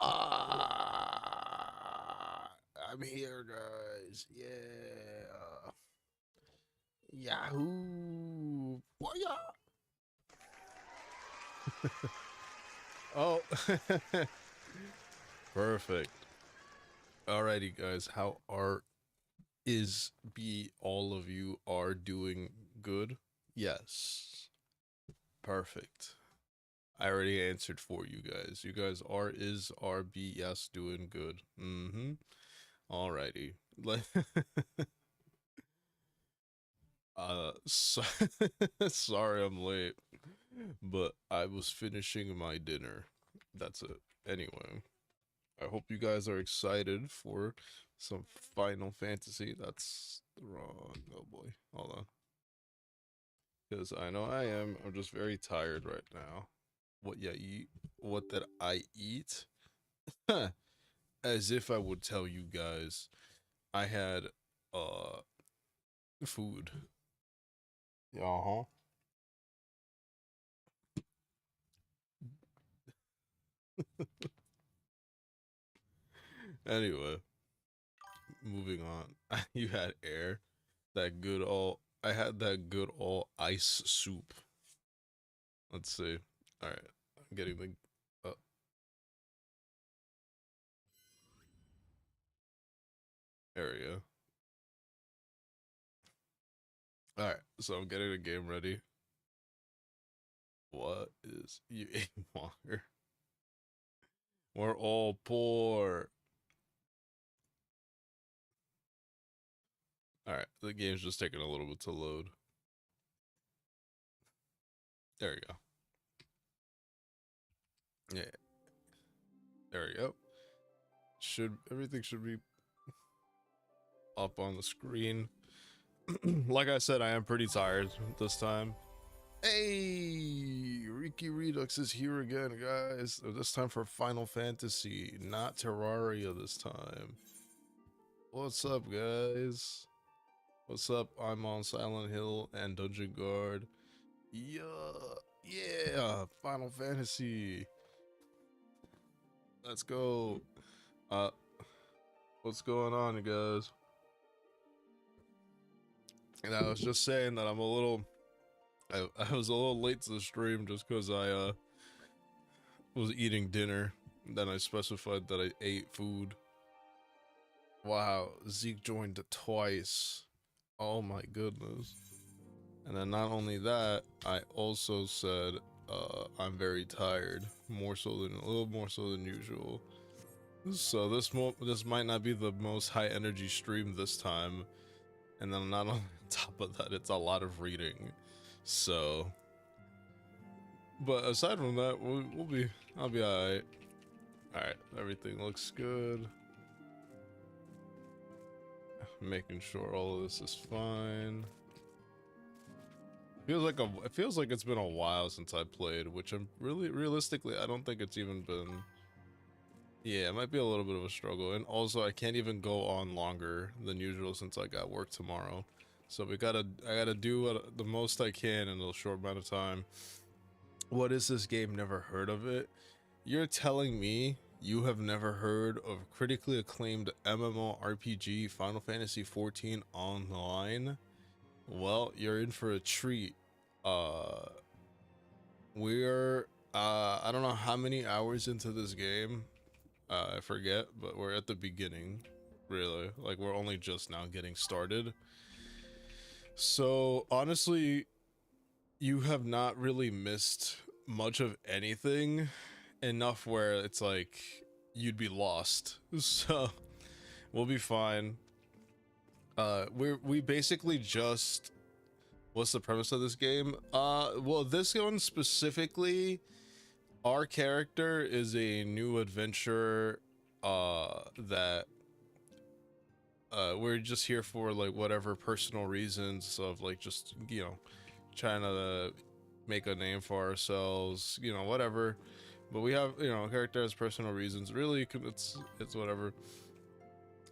I'm here, guys. Yeah. Yahoo! Why? Oh, perfect. Alrighty, guys. How are is be all of you are doing good? Yes. Perfect. I already answered for you guys. You guys are be yes doing good. Mm-hmm. Alrighty. So sorry I'm late, but I was finishing my dinner. That's it. Anyway, I hope you guys are excited for some Final Fantasy. That's the wrong. Oh boy, hold on. Because I know I am. I'm just very tired right now. What yeah eat? What did I eat? As if I would tell you guys. I had uh food. Uh huh. Anyway, moving on. You had air. That good old. I had that good old ice soup. Let's see. All right, I'm getting the area. All right, so I'm getting the game ready. What is you ate water? We're all poor. All right, the game's just taking a little bit to load. There we go. Yeah, there we go. Should everything should be up on the screen? Like I said, I am pretty tired this time. Hey, Riki Redux is here again, guys. This time for Final Fantasy, not Terraria this time. What's up, guys? What's up? I'm on Silent Hill and Dungeon Guard. Yeah, yeah, Final Fantasy. Let's go. Uh, what's going on, you guys? And I was just saying that I was a little late to the stream just because I was eating dinner. Then I specified that I ate food. Wow, Zeke joined twice. Oh my goodness. And then not only that, I also said I'm very tired, more so than a little more so than usual. So this might not be the most high energy stream this time. And then not on top of that, it's a lot of reading. So, but aside from that, I'll be alright. Alright, everything looks good. Making sure all of this is fine. It feels like it's been a while since I played, which I'm really realistically I don't think it's even been. Yeah, it might be a little bit of a struggle, and also I can't even go on longer than usual since I got work tomorrow. So I gotta do the most I can in a short amount of time. What is this game? Never heard of it? You're telling me you have never heard of critically acclaimed MMORPG Final Fantasy XIV Online? Well, you're in for a treat. Uh, we're I don't know how many hours into this game. I forget, but we're at the beginning. Really, like we're only just now getting started. So honestly, you have not really missed much of anything enough where it's like you'd be lost. So we'll be fine. We basically just what's the premise of this game? Well, this one specifically, our character is a new adventurer. That we're just here for like whatever personal reasons of like just trying to make a name for ourselves, whatever. But we have a character has personal reasons. Really, it's whatever.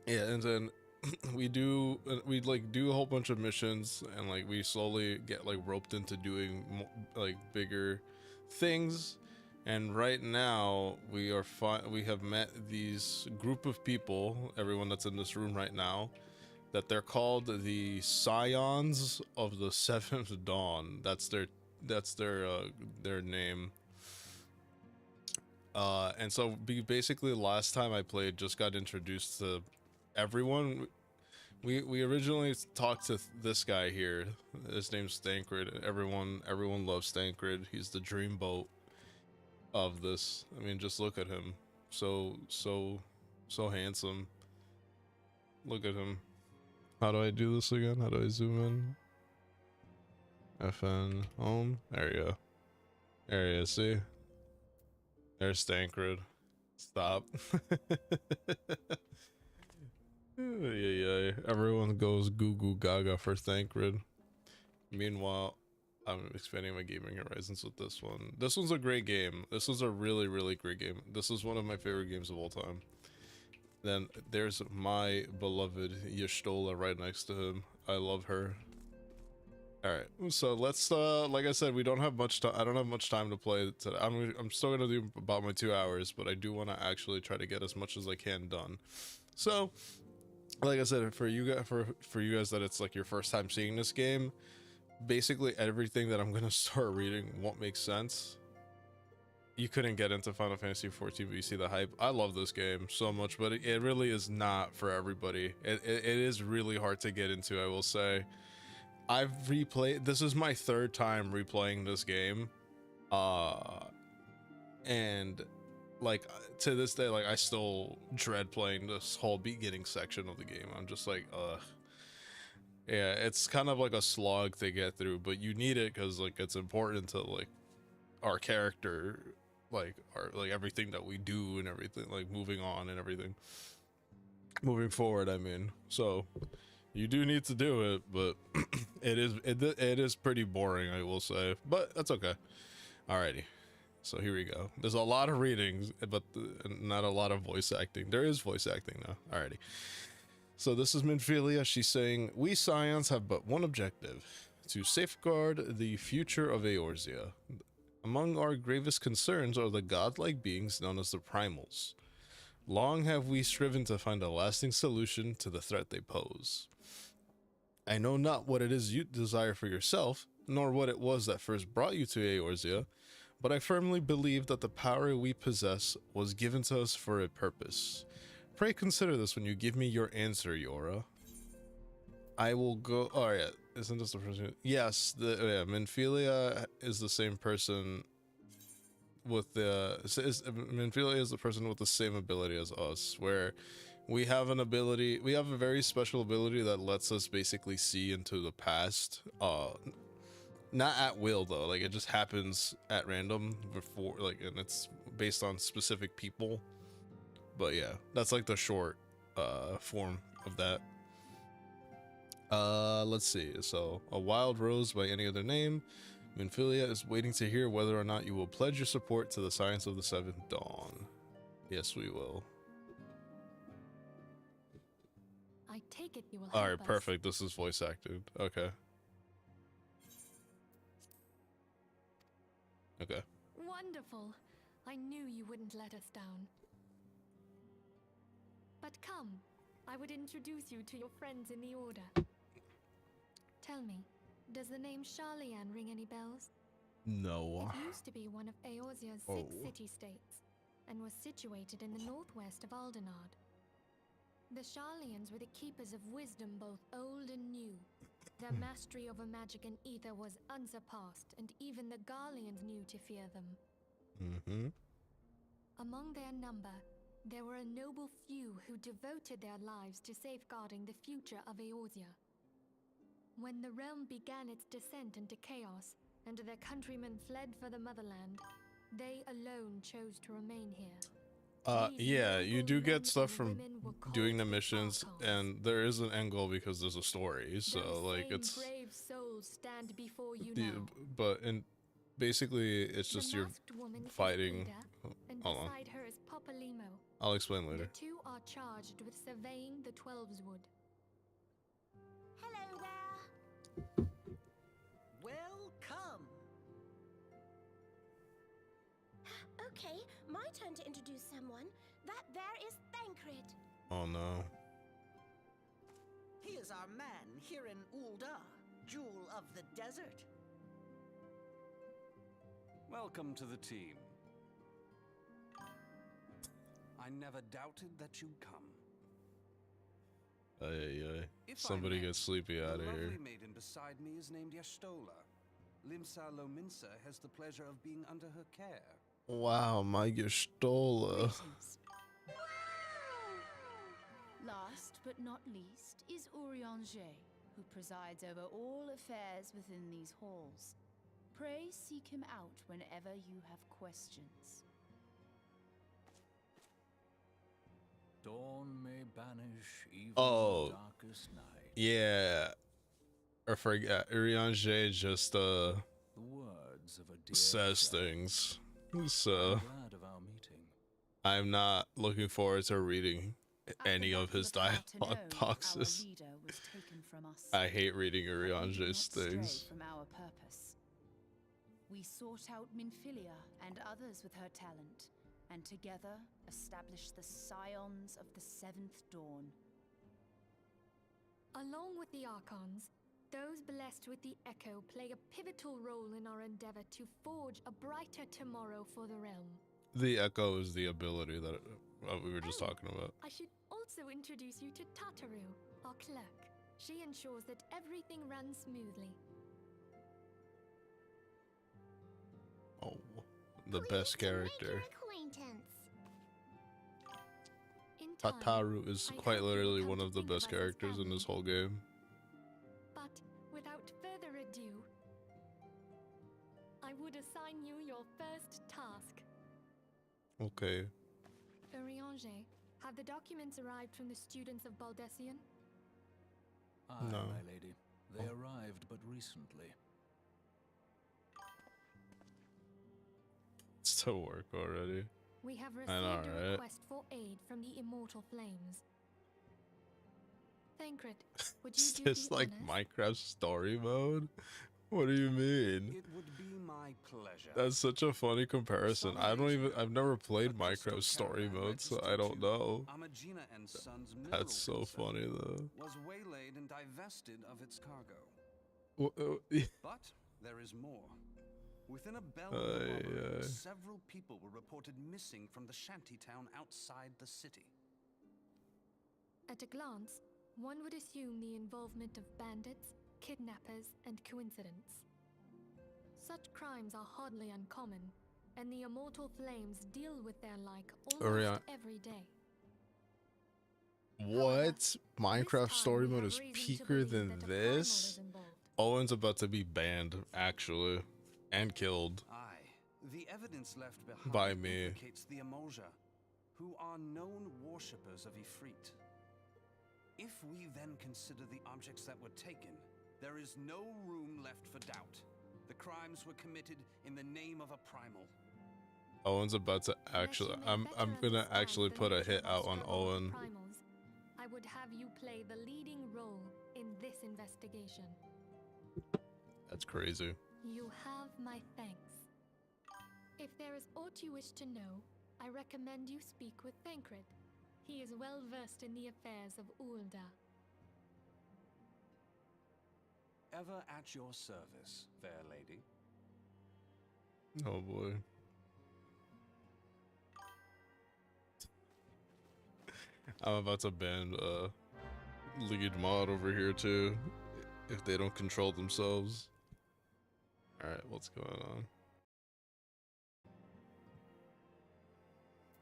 Yeah, and then we like do a whole bunch of missions, and like we slowly get like roped into doing like bigger things, And right now we are we have met these group of people, everyone that's in this room right now, that they're called the Scions of the Seventh Dawn. That's their name. And so basically last time I played just got introduced to everyone. We originally talked to this guy here. His name's Stankred. Everyone loves Stankred. He's the dreamboat of this. I mean, just look at him. So handsome. Look at him. How do I do this again? How do I zoom in? FN home. There you go. There you see. There's Stankred. Stop. Yeah. Everyone goes goo goo gaga for Thancred. Meanwhile, I'm expanding my gaming horizons with this one. This one's a great game. This was a really, really great game. This is one of my favorite games of all time. Then there's my beloved Y'shtola right next to him. I love her. Alright, so let's, like I said, we don't have much time. I don't have much time to play today. I'm still gonna do about my 2 hours, but I do want to actually try to get as much as I can done. So, like I said, for you guys that it's like your first time seeing this game, basically everything that I'm gonna start reading won't make sense. You couldn't get into Final Fantasy 14, but you see the hype. I love this game so much, but it really is not for everybody. It is really hard to get into, I will say. I've replayed, this is my 3rd time replaying this game, and like to this day, like I still dread playing this whole beginning section of the game. I'm just like, ugh. Yeah, it's kind of like a slog to get through, but you need it because like it's important to like our character, like everything that we do and everything, like moving on and everything, moving forward. I mean, so you do need to do it, but it is pretty boring, I will say, but that's okay. Alrighty. So here we go. There's a lot of readings, but not a lot of voice acting. There is voice acting though. Alrighty. So this is Minfilia. She's saying, we Scions have but one objective, to safeguard the future of Eorzea. Among our gravest concerns are the godlike beings known as the Primals. Long have we striven to find a lasting solution to the threat they pose. I know not what it is you desire for yourself, nor what it was that first brought you to Eorzea, but I firmly believe that the power we possess was given to us for a purpose. Pray consider this when you give me your answer, Yora. I will go. Oh yeah, isn't this the person? Yes, Minfilia is the same person with the. Minfilia is the person with the same ability as us, where we have an ability. We have a very special ability that lets us basically see into the past. Not at will though. Like it just happens at random before, like, and it's based on specific people. But yeah, that's like the short form of that. Let's see. So, a wild rose by any other name. Minfilia is waiting to hear whether or not you will pledge your support to the Science of the Seventh Dawn. Yes, we will. I take it you will help Alright, us. perfect. This is voice acted. Okay. Okay. Wonderful. I knew you wouldn't let us down. But come, I would introduce you to your friends in the Order. Tell me, does the name Sharlayan ring any bells? No. It used to be one of Eorzea's 6 city-states, and was situated in the northwest of Aldenard. The Sharlayans were the keepers of wisdom both old and new. Their mastery over magic and ether was unsurpassed, and even the Garleans knew to fear them. Among their number, there were a noble few who devoted their lives to safeguarding the future of Eorzea. When the realm began its descent into chaos, and their countrymen fled for the motherland, they alone chose to remain here. Yeah, you do get stuff from doing the the missions, and there is an end goal because there's a story, so like it's brave souls stand before you the, now. but in basically it's just you're fighting. And Hold on, beside her is Popalimo. I'll explain later. The two are charged with surveying the Twelveswood. Hello there. Welcome. Okay, my turn to introduce someone. That there is Thancred. Oh no. He is our man here in Ul'dah, Jewel of the Desert. Welcome to the team. I never doubted that you'd come. If somebody gets sleepy out of here. The lovely maiden beside me is named Y'shtola. Limsa Lominsa has the pleasure of being under her care. Wow, my Y'shtola. Last but not least is Urianger, who presides over all affairs within these halls. Pray seek him out whenever you have questions. Dawn may banish even Oh. the darkest night. Yeah. I forgot. Urianger just The words of a dear says friend. things. I'm So glad of our meeting. I'm not looking forward to reading any of his dialogue boxes. Our leader was taken from us. I hate reading But we did Urianger's not stray things. from our purpose. We sought out Minfilia and others with her talent, and together established the Scions of the Seventh Dawn. Along with the Archons, those blessed with the Echo play a pivotal role in our endeavor to forge a brighter tomorrow for the realm. The echo is the ability that we were just talking about. I should also introduce you to Tataru, our clerk. She ensures that everything runs smoothly. Oh, the best character. In time, Tataru is I quite hope you will literally come one to of the think of best us as characters in this family. whole game. But without further ado, I would assign you your first task. Okay. Urianger, have the documents arrived from the students of Baldessian? Aye, No. my lady. They Oh. arrived but recently. It's to work already. We have received I know, a right? request for aid from the Immortal Flames. Thancred, would you Is do this the like honors? Minecraft story mode? What do you mean? It would be my pleasure. That's such a funny comparison. I've never played Minecraft story mode, so I don't know. Amagina and Sons That's so mineral funny concern though. Was waylaid and divested of its cargo. But there is more. Within a bell of the robbery, several people were reported missing from the shantytown outside the city. At a glance, one would assume the involvement of bandits, kidnappers, and coincidence. Such crimes are hardly uncommon, and the Immortal Flames deal with their like almost every day. What? Minecraft This story time we mode have is reason to peaker believe than that a primal this? is involved. Owen's about to be banned, actually. And killed. Aye, the evidence left behind By me. implicates the Emoja, who are known worshippers of Ifrit. If we then consider the objects that were taken, there is no room left for doubt. The crimes were committed in the name of a primal. Owen's about to actually I'm gonna actually put a hit out on Owen. Primals, I would have you play the leading role in this investigation. That's crazy. You have my thanks. If there is aught you wish to know, I recommend you speak with Thancred. He is well versed in the affairs of Ul'dah. Ever at your service, fair lady. Oh boy. I'm about to ban lead mod over here too, if they don't control themselves. Alright, what's going on?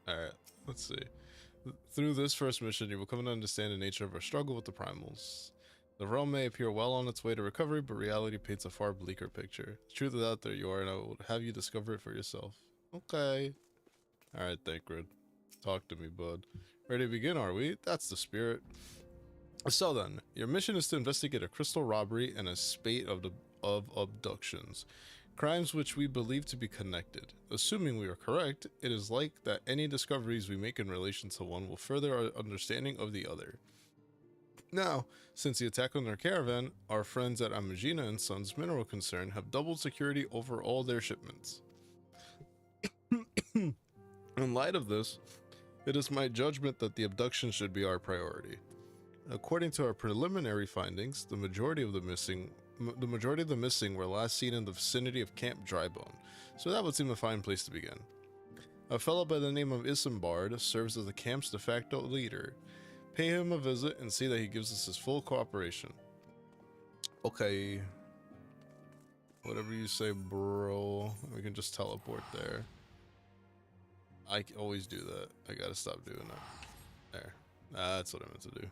Alright, let's see. Through this first mission, you will come to understand the nature of our struggle with the primals. The realm may appear well on its way to recovery, but reality paints a far bleaker picture. The truth is out there you are, and I will have you discover it for yourself. Okay. Alright, Thancred. Talk to me, bud. Ready to begin, are we? That's the spirit. So then, your mission is to investigate a crystal robbery and a spate of abductions. Crimes which we believe to be connected. Assuming we are correct, it is like that any discoveries we make in relation to one will further our understanding of the other. Now, since the attack on our caravan, our friends at Amagina and Sons Mineral Concern have doubled security over all their shipments. In light of this, it is my judgment that the abduction should be our priority. According to our preliminary findings, the majority of the missing were last seen in the vicinity of Camp Drybone, so that would seem a fine place to begin. A fellow by the name of Isambard serves as the camp's de facto leader. Pay him a visit and see that he gives us his full cooperation. Okay. Whatever you say, bro. We can just teleport there. I always do that. I gotta stop doing that. There. That's what I meant to do.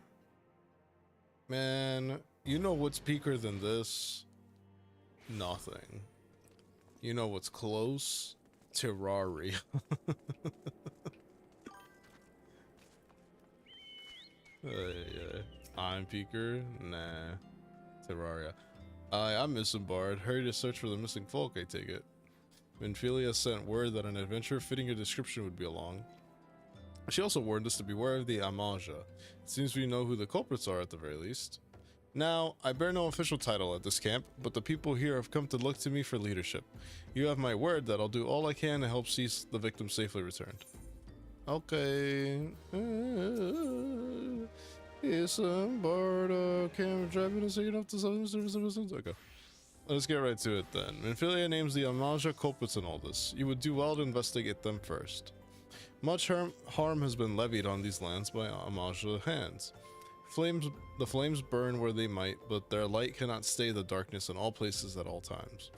Man, you know what's peaker than this? Nothing. You know what's close? Terraria. I'm peaker? Nah. Terraria. I'm Isambard. Hurry to search for the missing folk, I take it. Minfilia sent word that an adventure fitting your description would be along. She also warned us to beware of the Amaja. It seems we know who the culprits are at the very least. Now, I bear no official title at this camp, but the people here have come to look to me for leadership. You have my word that I'll do all I can to help see the victim safely returned. Okay. Isambard, camp driving us up to southern service. Okay. Let's get right to it then. Minfilia names the Amaja culprits in all this. You would do well to investigate them first. Much harm has been levied on these lands by Amaja hands. The flames burn where they might, but their light cannot stay the darkness in all places at all times.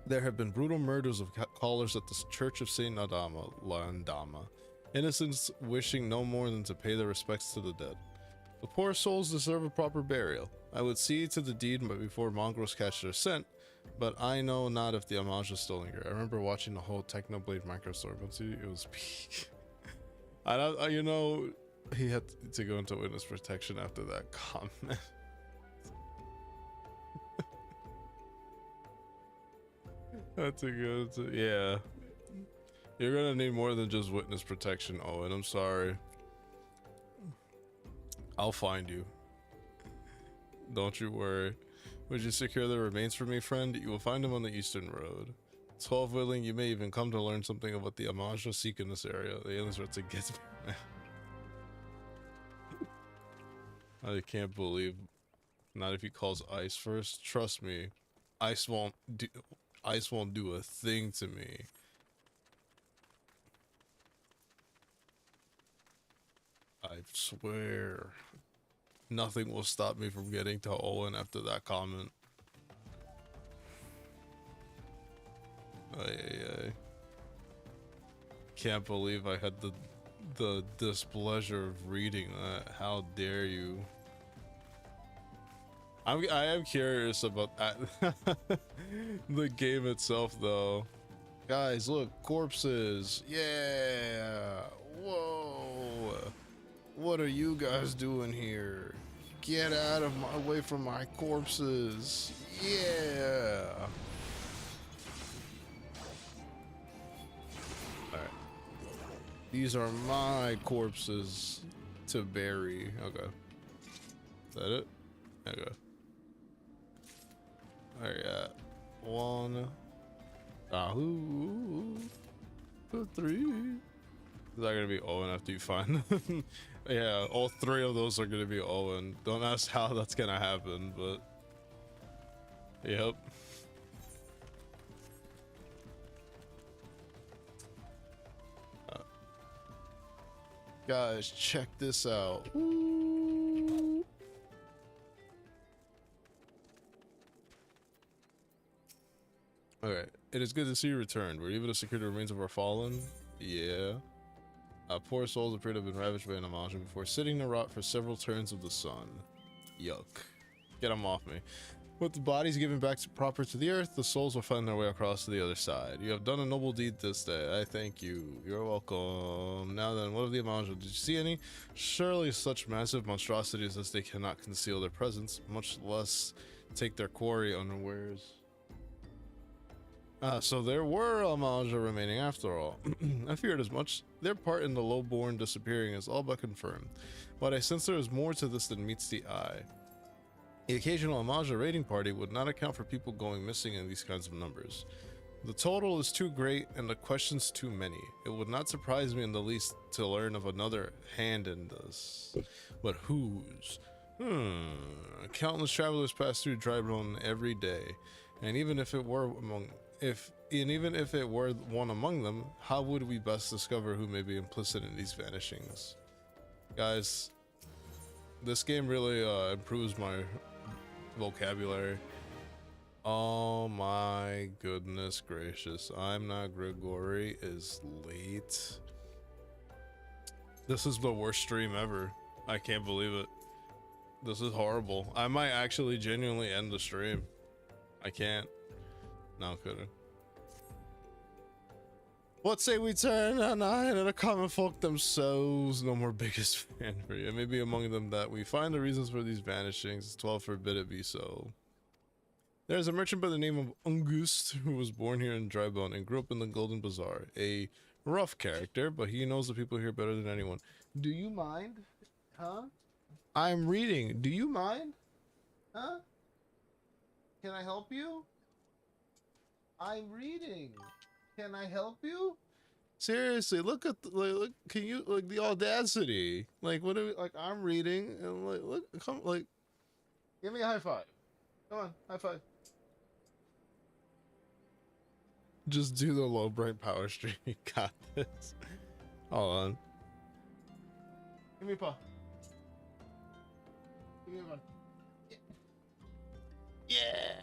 There have been brutal murders of callers at the Church of Saint Landama, innocents wishing no more than to pay their respects to the dead. The poor souls deserve a proper burial. I would see to the deed before mongrels catch their scent, but I know not if the Amaja is still here. I remember watching the whole Technoblade micro story, but it was peak. You know, he had to go into witness protection after that comment. That's a good, yeah. You're gonna need more than just witness protection, Owen. I'm sorry. I'll find you. Don't you worry. Would you secure the remains for me, friend? You will find them on the eastern road. 12 willing, you may even come to learn something about the Amaja seek in this area. The aliens are to get me. I can't believe. Not if he calls ice first. Trust me, ice won't do a thing to me. I swear. Nothing will stop me from getting to Owen after that comment. I can't believe I had the displeasure of reading that. How dare you? I am curious about the game itself though. Guys, look, corpses. Yeah. Whoa. What are you guys doing here? Get out of my way from my corpses. Yeah. Alright. These are my corpses to bury. Okay. Is that it? Okay. Alright. 1. 2. 3. Is that gonna be Owen after you find them? Yeah, all 3 of those are gonna be Owen. Don't ask how that's gonna happen, but yep. Guys, check this out. Ooh. Alright, it is good to see you returned. Were you able to secure the remains of our fallen? Yeah. Poor souls appear to have been ravaged by an Amaja before sitting to rot for several turns of the sun. Yuck. Get them off me. With the bodies given back proper to the earth, the souls will find their way across to the other side. You have done a noble deed this day. I thank you. You're welcome. Now then, what of the Amaja? Did you see any? Surely such massive monstrosities as they cannot conceal their presence, much less take their quarry unawares. So there were Amaja remaining after all. I feared as much. Their part in the lowborn disappearing is all but confirmed, but I sense there is more to this than meets the eye. The occasional Amaja raiding party would not account for people going missing in these kinds of numbers. The total is too great and the questions too many. It would not surprise me in the least to learn of another hand in this. But whose? Countless travelers pass through Drybone every day, and even if it were one among them, how would we best discover who may be implicit in these vanishings? Guys, this game really improves my vocabulary. Oh my goodness gracious. I'm Not Grigori is late. This is the worst stream ever. I can't believe it. This is horrible. I might actually genuinely end the stream. I can't. No, I'm kidding. What say we turn an eye to the common folk themselves? No more biggest fan for you. Maybe among them that we find the reasons for these vanishings. 12 forbid it be so. There's a merchant by the name of Ungust who was born here in Drybone and grew up in the Golden Bazaar. A rough character, but he knows the people here better than anyone. Do you mind? Huh? I'm reading. Do you mind? Huh? Can I help you? I'm reading. Can I help you? Seriously, look at the, look. Can you like the audacity? Like what? Are we, like I'm reading and like look. Come like, give me a high five. Come on, high five. Just do the low bright power stream. You got this. Hold on. Give me a paw. Give me a paw. Yeah.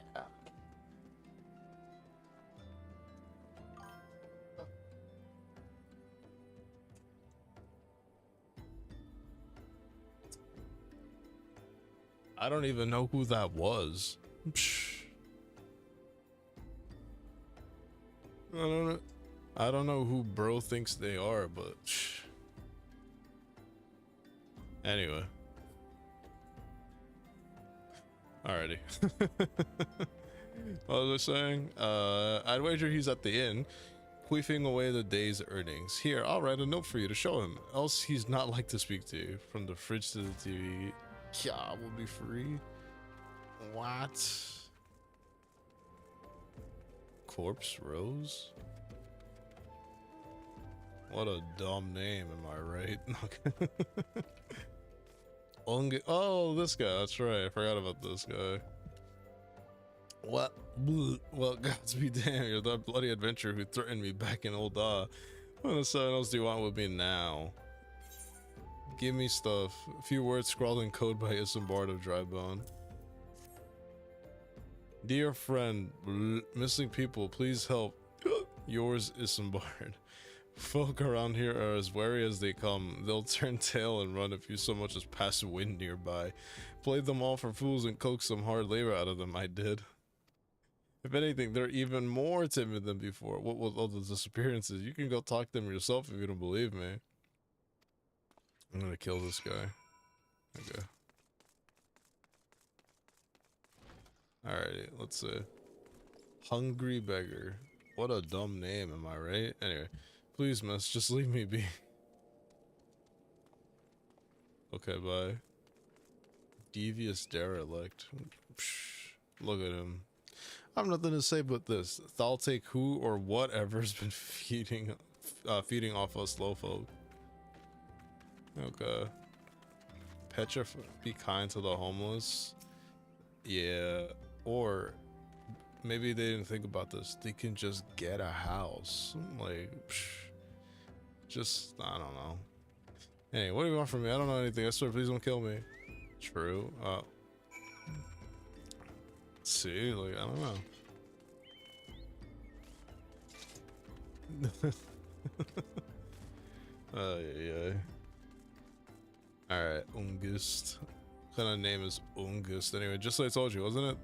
I don't even know who that was. Psh. I don't know who bro thinks they are, but psh. Anyway. Alrighty. What was I saying? I'd wager he's at the inn, queefing away the day's earnings. Here, I'll write a note for you to show him, else he's not like to speak to you. From the fridge to the TV. Yeah, will be free. What? Corpse Rose? What a dumb name, am I right? Oh, this guy, that's right. I forgot about this guy. What? Well, gods be damned, you're that bloody adventurer who threatened me back in Old What else do you want with me now? Give me stuff. A few words scrawled in code by Isambard of Drybone. Dear friend, missing people, please help. Yours, Isambard. Folk around here are as wary as they come. They'll turn tail and run if you so much as pass wind nearby. Played them all for fools and coaxed some hard labor out of them, I did. If anything, they're even more timid than before. What with all the disappearances? You can go talk to them yourself if you don't believe me. I'm gonna kill this guy. Okay. Alrighty, let's see. Hungry beggar. What a dumb name, am I right? Anyway, please, miss, just leave me be. Okay, bye. Devious derelict. Psh, look at him. I have nothing to say but this. I'll take who or whatever's been feeding off us slow folk. Okay. Petrify, be kind to the homeless. Yeah. Or maybe they didn't think about this. They can just get a house. Like, psh, just, I don't know. Hey, what do you want from me? I don't know anything. I swear, please don't kill me. True. See, like, I don't know. Yeah. Alright, Ungust. What kind of name is Ungust? Anyway, just like I told you, wasn't it?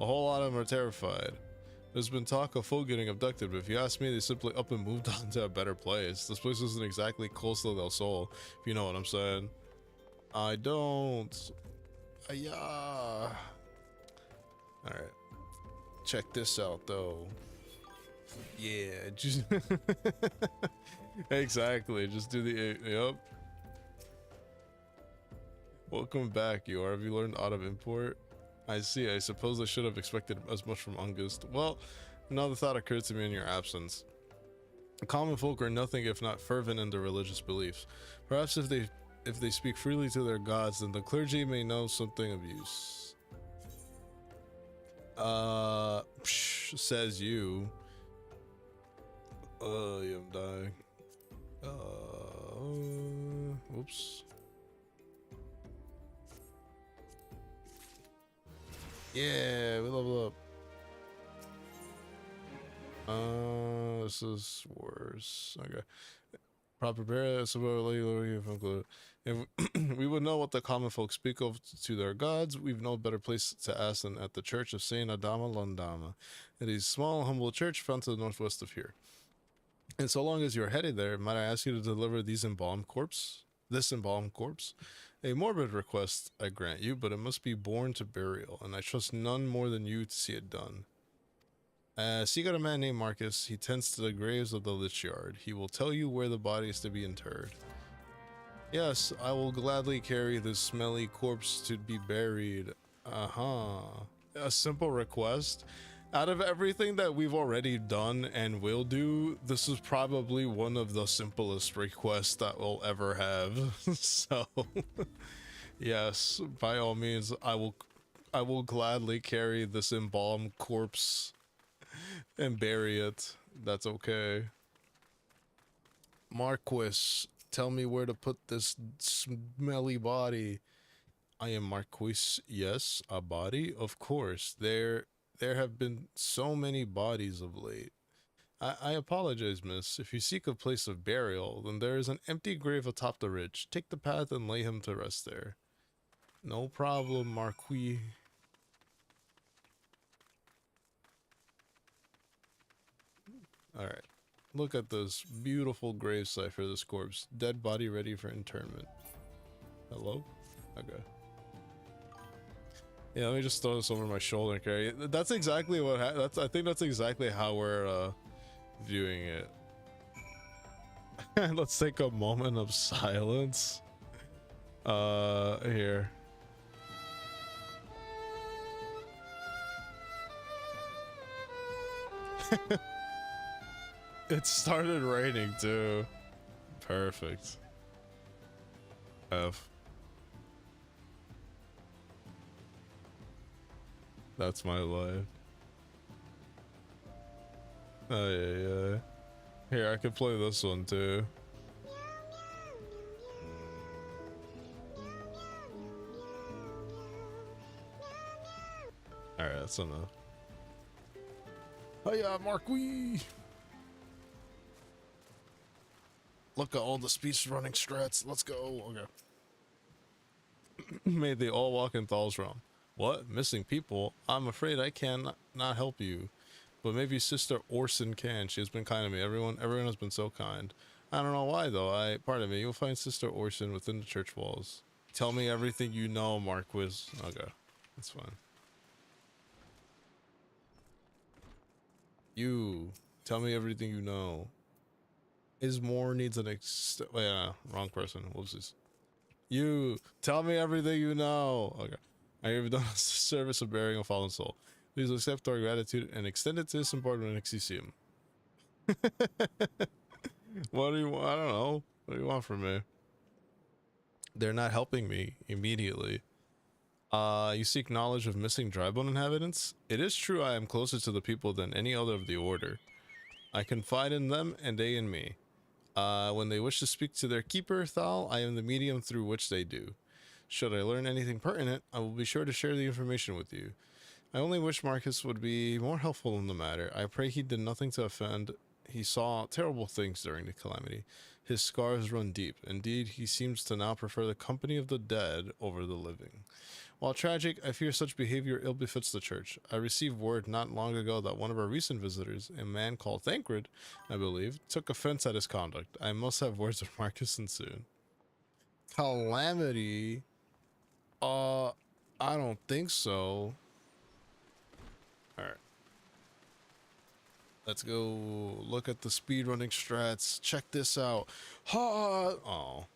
A whole lot of them are terrified. There's been talk of folk getting abducted, but if you ask me, they simply up and moved on to a better place. This place isn't exactly Costa del Sol, if you know what I'm saying. I don't. Yeah. Alright. Check this out, though. Yeah, just... Exactly, just do the... Yep. Welcome back, you are. Have you learned out of import? I see. I suppose I should have expected as much from Ungust. Well, Another thought occurred to me in your absence. The common folk are nothing if not fervent in their religious beliefs. Perhaps if they speak freely to their gods, then the clergy may know something of use. Says you. Yeah, I'm dying. Whoops. Yeah, we level up. This is worse. Okay. Proper burial, if we would know what the common folk speak of to their gods, we've no better place to ask than at the church of Saint Adama Londama. It is a small, humble church found to the northwest of here. And so long as you're headed there, might I ask you to deliver this embalmed corpse? A morbid request, I grant you, but it must be borne to burial, and I trust none more than you to see it done. Seek out a man named Marcus. He tends to the graves of the Lich Yard. He will tell you where the body is to be interred. Yes, I will gladly carry this smelly corpse to be buried. A simple request. Out of everything that we've already done and will do, this is probably one of the simplest requests that we'll ever have. So, yes, by all means, I will gladly carry this embalmed corpse and bury it. That's okay. Marquis, tell me where to put this smelly body. I am Marquis. Yes, a body? Of course. There have been so many bodies of late. I apologize, miss. If you seek a place of burial, then there is an empty grave atop the ridge. Take the path and lay him to rest there. No problem, Marquis. Alright. Look at this beautiful gravesite for this corpse. Dead body ready for interment. Hello? Okay. Yeah, let me just throw this over my shoulder and carry it. That's exactly what I think that's exactly how we're viewing it. Let's take a moment of silence. Here. It started raining too. Perfect. F. That's my life. Oh yeah. Here, I could play this one too. Alright, that's enough. Hiya, Marquis! Look at all the speech running strats. Let's go. Okay. May they all walk in Thal's realm. What? Missing people? I'm afraid I can not help you. But maybe Sister Orson can. She has been kind to me. Everyone has been so kind. I don't know why though. Pardon me. You'll find Sister Orson within the church walls. Tell me everything you know, Marquis. Okay. That's fine. You. Tell me everything you know. Ismore needs an wrong person. Whoopsies. You. Tell me everything you know. Okay. I have done a service of burying a fallen soul. Please accept our gratitude and extend it to this important next you see him. What do you want? I don't know. What do you want from me? They're not helping me immediately. You seek knowledge of missing drybone inhabitants? It is true I am closer to the people than any other of the order. I confide in them and they in me. When they wish to speak to their keeper, Thal, I am the medium through which they do. Should I learn anything pertinent, I will be sure to share the information with you. I only wish Marcus would be more helpful in the matter. I pray he did nothing to offend. He saw terrible things during the calamity. His scars run deep. Indeed, he seems to now prefer the company of the dead over the living. While tragic, I fear such behavior ill befits the church. I received word not long ago that one of our recent visitors, a man called Thancred, I believe, took offense at his conduct. I must have words with Marcus and soon. Calamity? I don't think so. Alright. Let's go look at the speedrunning strats. Check this out. Ha! Oh.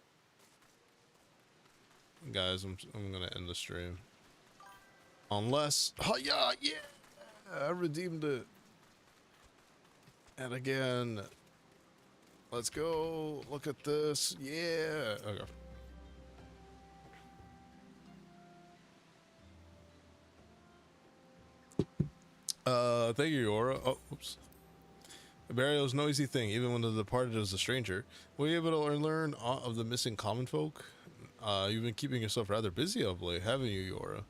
Guys, I'm gonna end the stream. Unless... Ha! Yeah! I redeemed it. And again. Let's go. Look at this. Yeah. Okay. Thank you, Yora. Oh, oops. A burial is no easy thing, even when the departed is a stranger. Were you able to learn of the missing common folk? You've been keeping yourself rather busy of late, haven't you, Yora?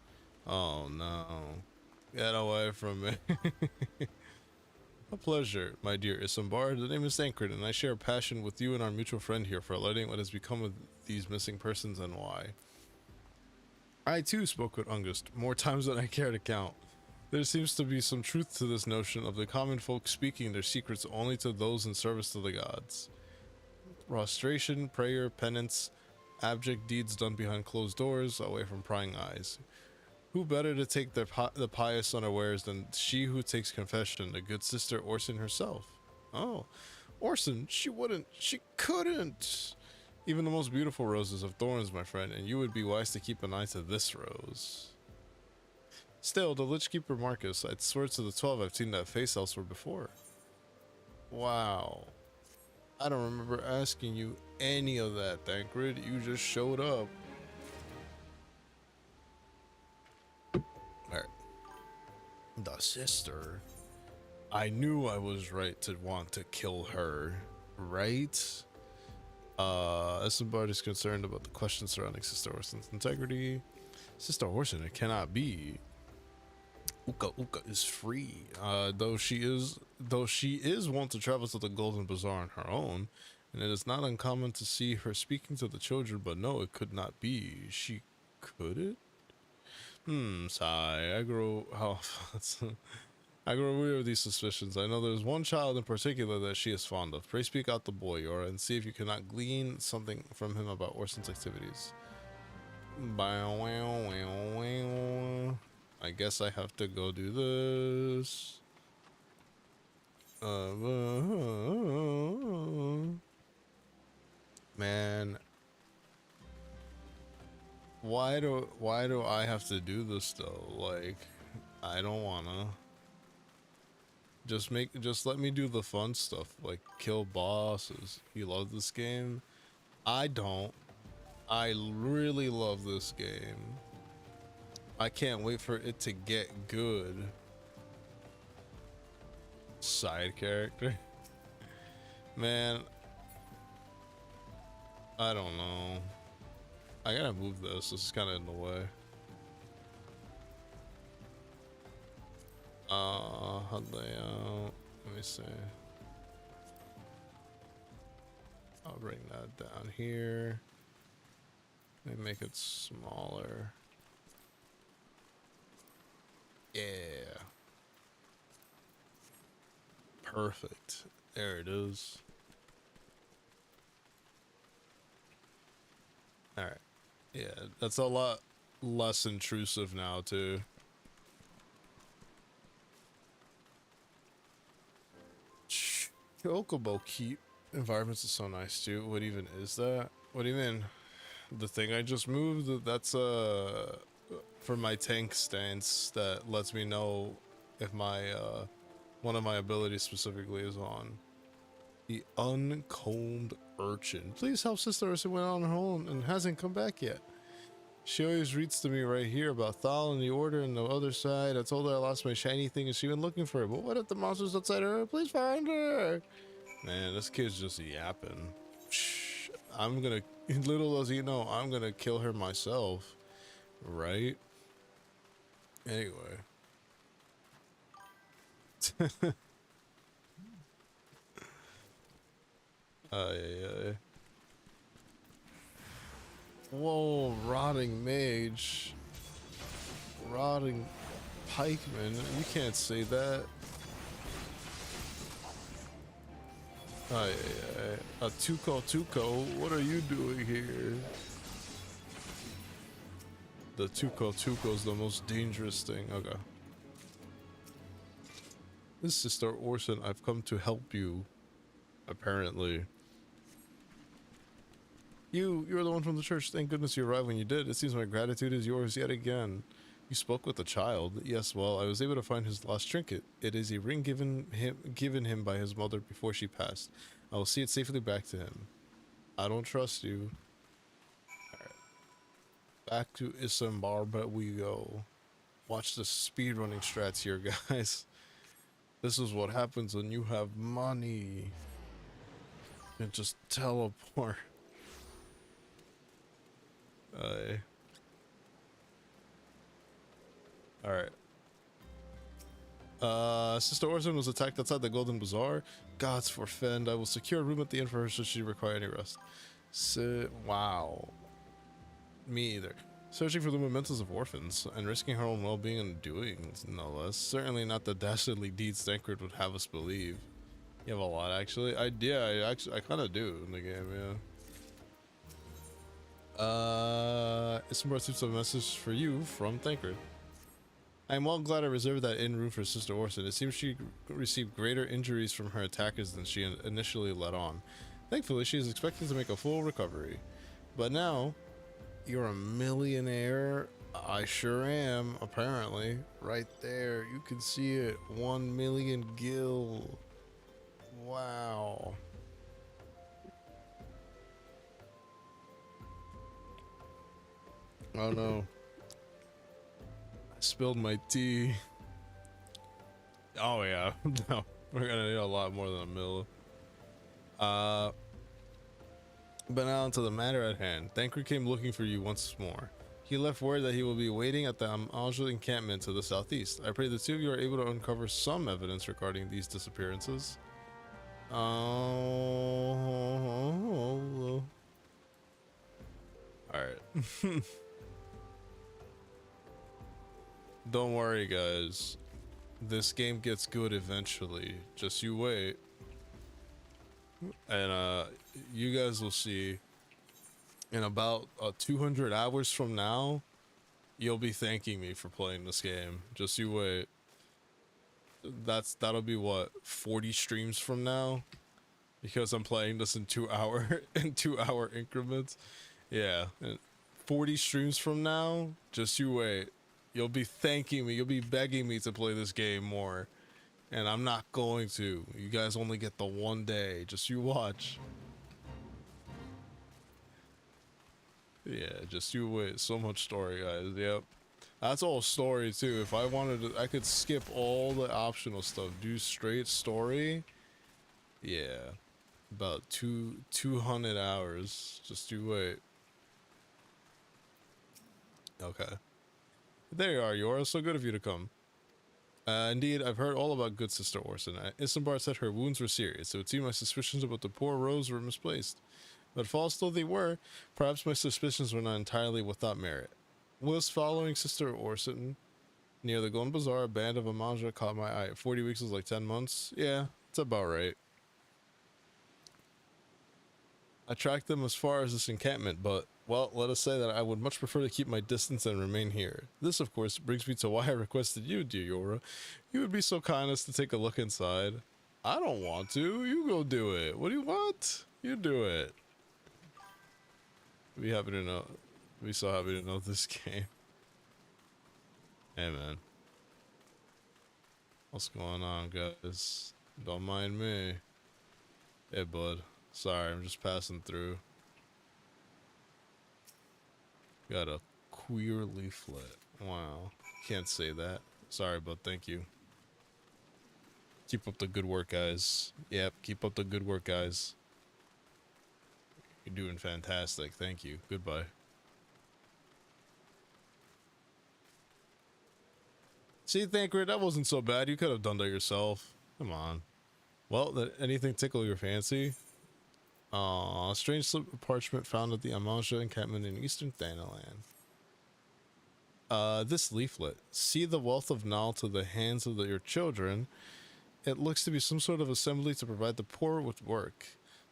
Oh, no. Get away from me. A pleasure, my dear Isambard. The name is Sankrit, and I share a passion with you and our mutual friend here for learning what has become of these missing persons and why. I, too, spoke with Ungust, more times than I care to count. There seems to be some truth to this notion of the common folk speaking their secrets only to those in service to the gods. Prostration, prayer, penance, abject deeds done behind closed doors, away from prying eyes. Who better to take the pious unawares than she who takes confession, the good sister Orson herself? Oh, Orson, she couldn't! Even the most beautiful roses have thorns, my friend, and you would be wise to keep an eye to this rose. Still, the Lich Keeper Marcus, I'd swear to the 12 I've seen that face elsewhere before. Wow. I don't remember asking you any of that, Thancred. You just showed up. Alright. The sister. I knew I was right to want to kill her. Right? Isambard is concerned about the questions surrounding Sister Orson's integrity. Sister Orson, it cannot be. Uka is free. Though she is wont to travel to the Golden Bazaar on her own, and it is not uncommon to see her speaking to the children, but no, it could not be. She could it? Sigh. I grow weary of these suspicions. I know there's one child in particular that she is fond of. Pray speak out the boy, Yora, and see if you cannot glean something from him about Orson's activities. I guess I have to go do this. Man, why do I have to do this though? Like, I don't wanna. Just let me do the fun stuff, like kill bosses. You love this game? I don't. I really love this game. I can't wait for it to get good. Side character. Man, I don't know. I gotta move this. This is kind of in the way. HUD layout. Let me see. I'll bring that down here. Let me make it smaller. Yeah. Perfect. There it is. Alright. Yeah, that's a lot less intrusive now, too. Chocobo Keep environments is so nice, too. What even is that? What do you mean? The thing I just moved? That's, for my tank stance that lets me know if my one of my abilities specifically is on. The Uncombed Urchin. Please help Sister Ursa went on home and hasn't come back yet. She always reads to me right here about Thal and the Order and the other side. I told her I lost my shiny thing and she went looking for it. But what if the monster's outside her? Please find her. Man, this kid's just yapping. Shh. I'm gonna, little does he know, I'm gonna kill her myself. Right? Anyway. Yeah. Whoa, rotting mage. Rotting pikeman. You can't say that. Yeah. A Tuco, what are you doing here? The Tuco is the most dangerous thing. Okay. This is Sister Orson. I've come to help you. Apparently. You're the one from the church. Thank goodness you arrived when you did. It seems my gratitude is yours yet again. You spoke with the child. Yes, well, I was able to find his lost trinket. It is a ring given him by his mother before she passed. I will see it safely back to him. I don't trust you. Alright. Back to Isambard, but we go. Watch the speedrunning strats here, guys. This is what happens when you have money. And just teleport. Alright. Sister Orson was attacked outside the Golden Bazaar. Gods forfend. I will secure a room at the inn for her should she require any rest. Wow. Me either. Searching for the mementos of orphans and risking her own well-being and doings, no less. Certainly not the dastardly deeds Thancred would have us believe. You have a lot, actually. I kind of do in the game, yeah. Isambard received a message for you from Thancred. I am well glad I reserved that inn room for Sister Orson. It seems she received greater injuries from her attackers than she initially let on. Thankfully, she is expected to make a full recovery. But now, you're a millionaire. I sure am, apparently. Right there, you can see it. 1 million gil. Wow. Oh no. Spilled my tea. Oh yeah. No, we're gonna need a lot more than a mil. But now onto the matter at hand. Thancred came looking for you once more. He left word that he will be waiting at the Amajul encampment to the southeast. I pray the two of you are able to uncover some evidence regarding these disappearances. Oh. Alright. Don't worry, guys. This game gets good eventually. Just you wait. And you guys will see in about 200 hours from now, you'll be thanking me for playing this game. Just you wait. That'll be what, 40 streams from now? Because I'm playing this in 2 hour in 2 hour increments. Yeah, and 40 streams from now, just you wait. You'll be thanking me, you'll be begging me to play this game more. And I'm not going to. You guys only get the one day. Just you watch. Yeah, just you wait. So much story, guys. Yep. That's all story, too. If I wanted to, I could skip all the optional stuff. Do straight story. Yeah. About 200 hours. Just you wait. Okay. There you are, Yora. So good of you to come. Indeed, I've heard all about good Sister Orson. Isambard said her wounds were serious, so it seemed my suspicions about the poor Rose were misplaced. But false though they were, perhaps my suspicions were not entirely without merit. Whilst following Sister Orson near the Golden Bazaar, a band of Amaja caught my eye. 40 weeks is like 10 months? Yeah, it's about right. I tracked them as far as this encampment, but, well, let us say that I would much prefer to keep my distance and remain here. This, of course, brings me to why I requested you, dear Yora. You would be so kind as to take a look inside. I don't want to. You go do it. What do you want? You do it. Be happy to know. Be so happy to know this game. Hey, man. What's going on, guys? Don't mind me. Hey, bud. Sorry, I'm just passing through. Got a queer leaflet. Wow. Can't say that. Sorry, but thank you. Keep up the good work, guys. Yep, keep up the good work, guys. You're doing fantastic. Thank you. Goodbye. See, Thancred, that wasn't so bad. You could have done that yourself. Come on. Well, did anything tickle your fancy? A strange slip of parchment found at the Amaja encampment in eastern Thanalan. This leaflet. See the wealth of Nal to the hands of your children. It looks to be some sort of assembly to provide the poor with work.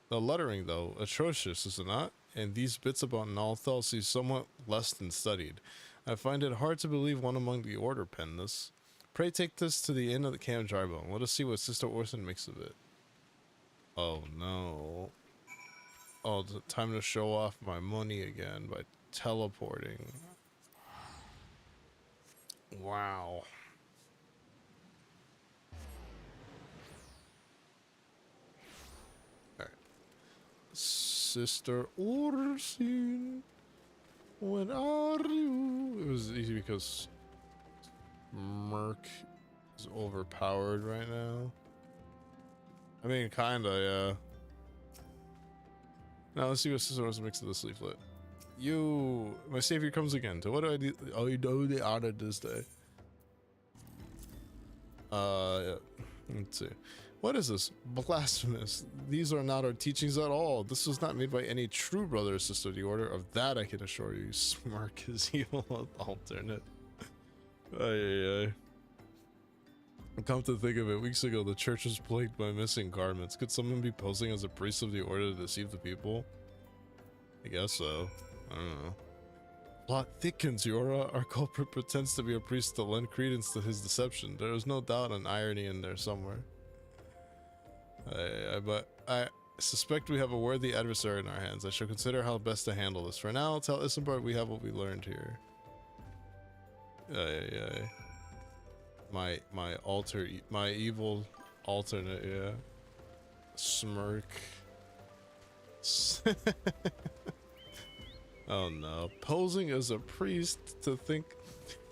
The lettering, though, atrocious, is it not? And these bits about Nalthal seem somewhat less than studied. I find it hard to believe one among the order penned this. Pray take this to the inn of the Camp Drybone. Let us see what Sister Orson makes of it. Oh no. Oh, time to show off my money again by teleporting. Wow. Alright. Sister Orsin, when are you? It was easy because Merc is overpowered right now. I mean, kinda, yeah. Now let's see what Sister Orsin makes of this leaflet. You, my savior comes again. So what do I do? Oh, you do the honor this day. Yeah. Let's see. What is this? Blasphemous. These are not our teachings at all. This was not made by any true brother or sister of the order. Of that I can assure you. Smirk is evil alternate. Ay. Come to think of it, weeks ago the church was plagued by missing garments. Could someone be posing as a priest of the order to deceive the people? I guess so. I don't know. Plot thickens, Yora. Our culprit pretends to be a priest to lend credence to his deception. There is no doubt an irony in there somewhere. But I suspect we have a worthy adversary in our hands. I shall consider how best to handle this. For now, I'll tell Isambard we have what we learned here. My evil alternate, yeah. Smirk. Oh no. Posing as a priest to think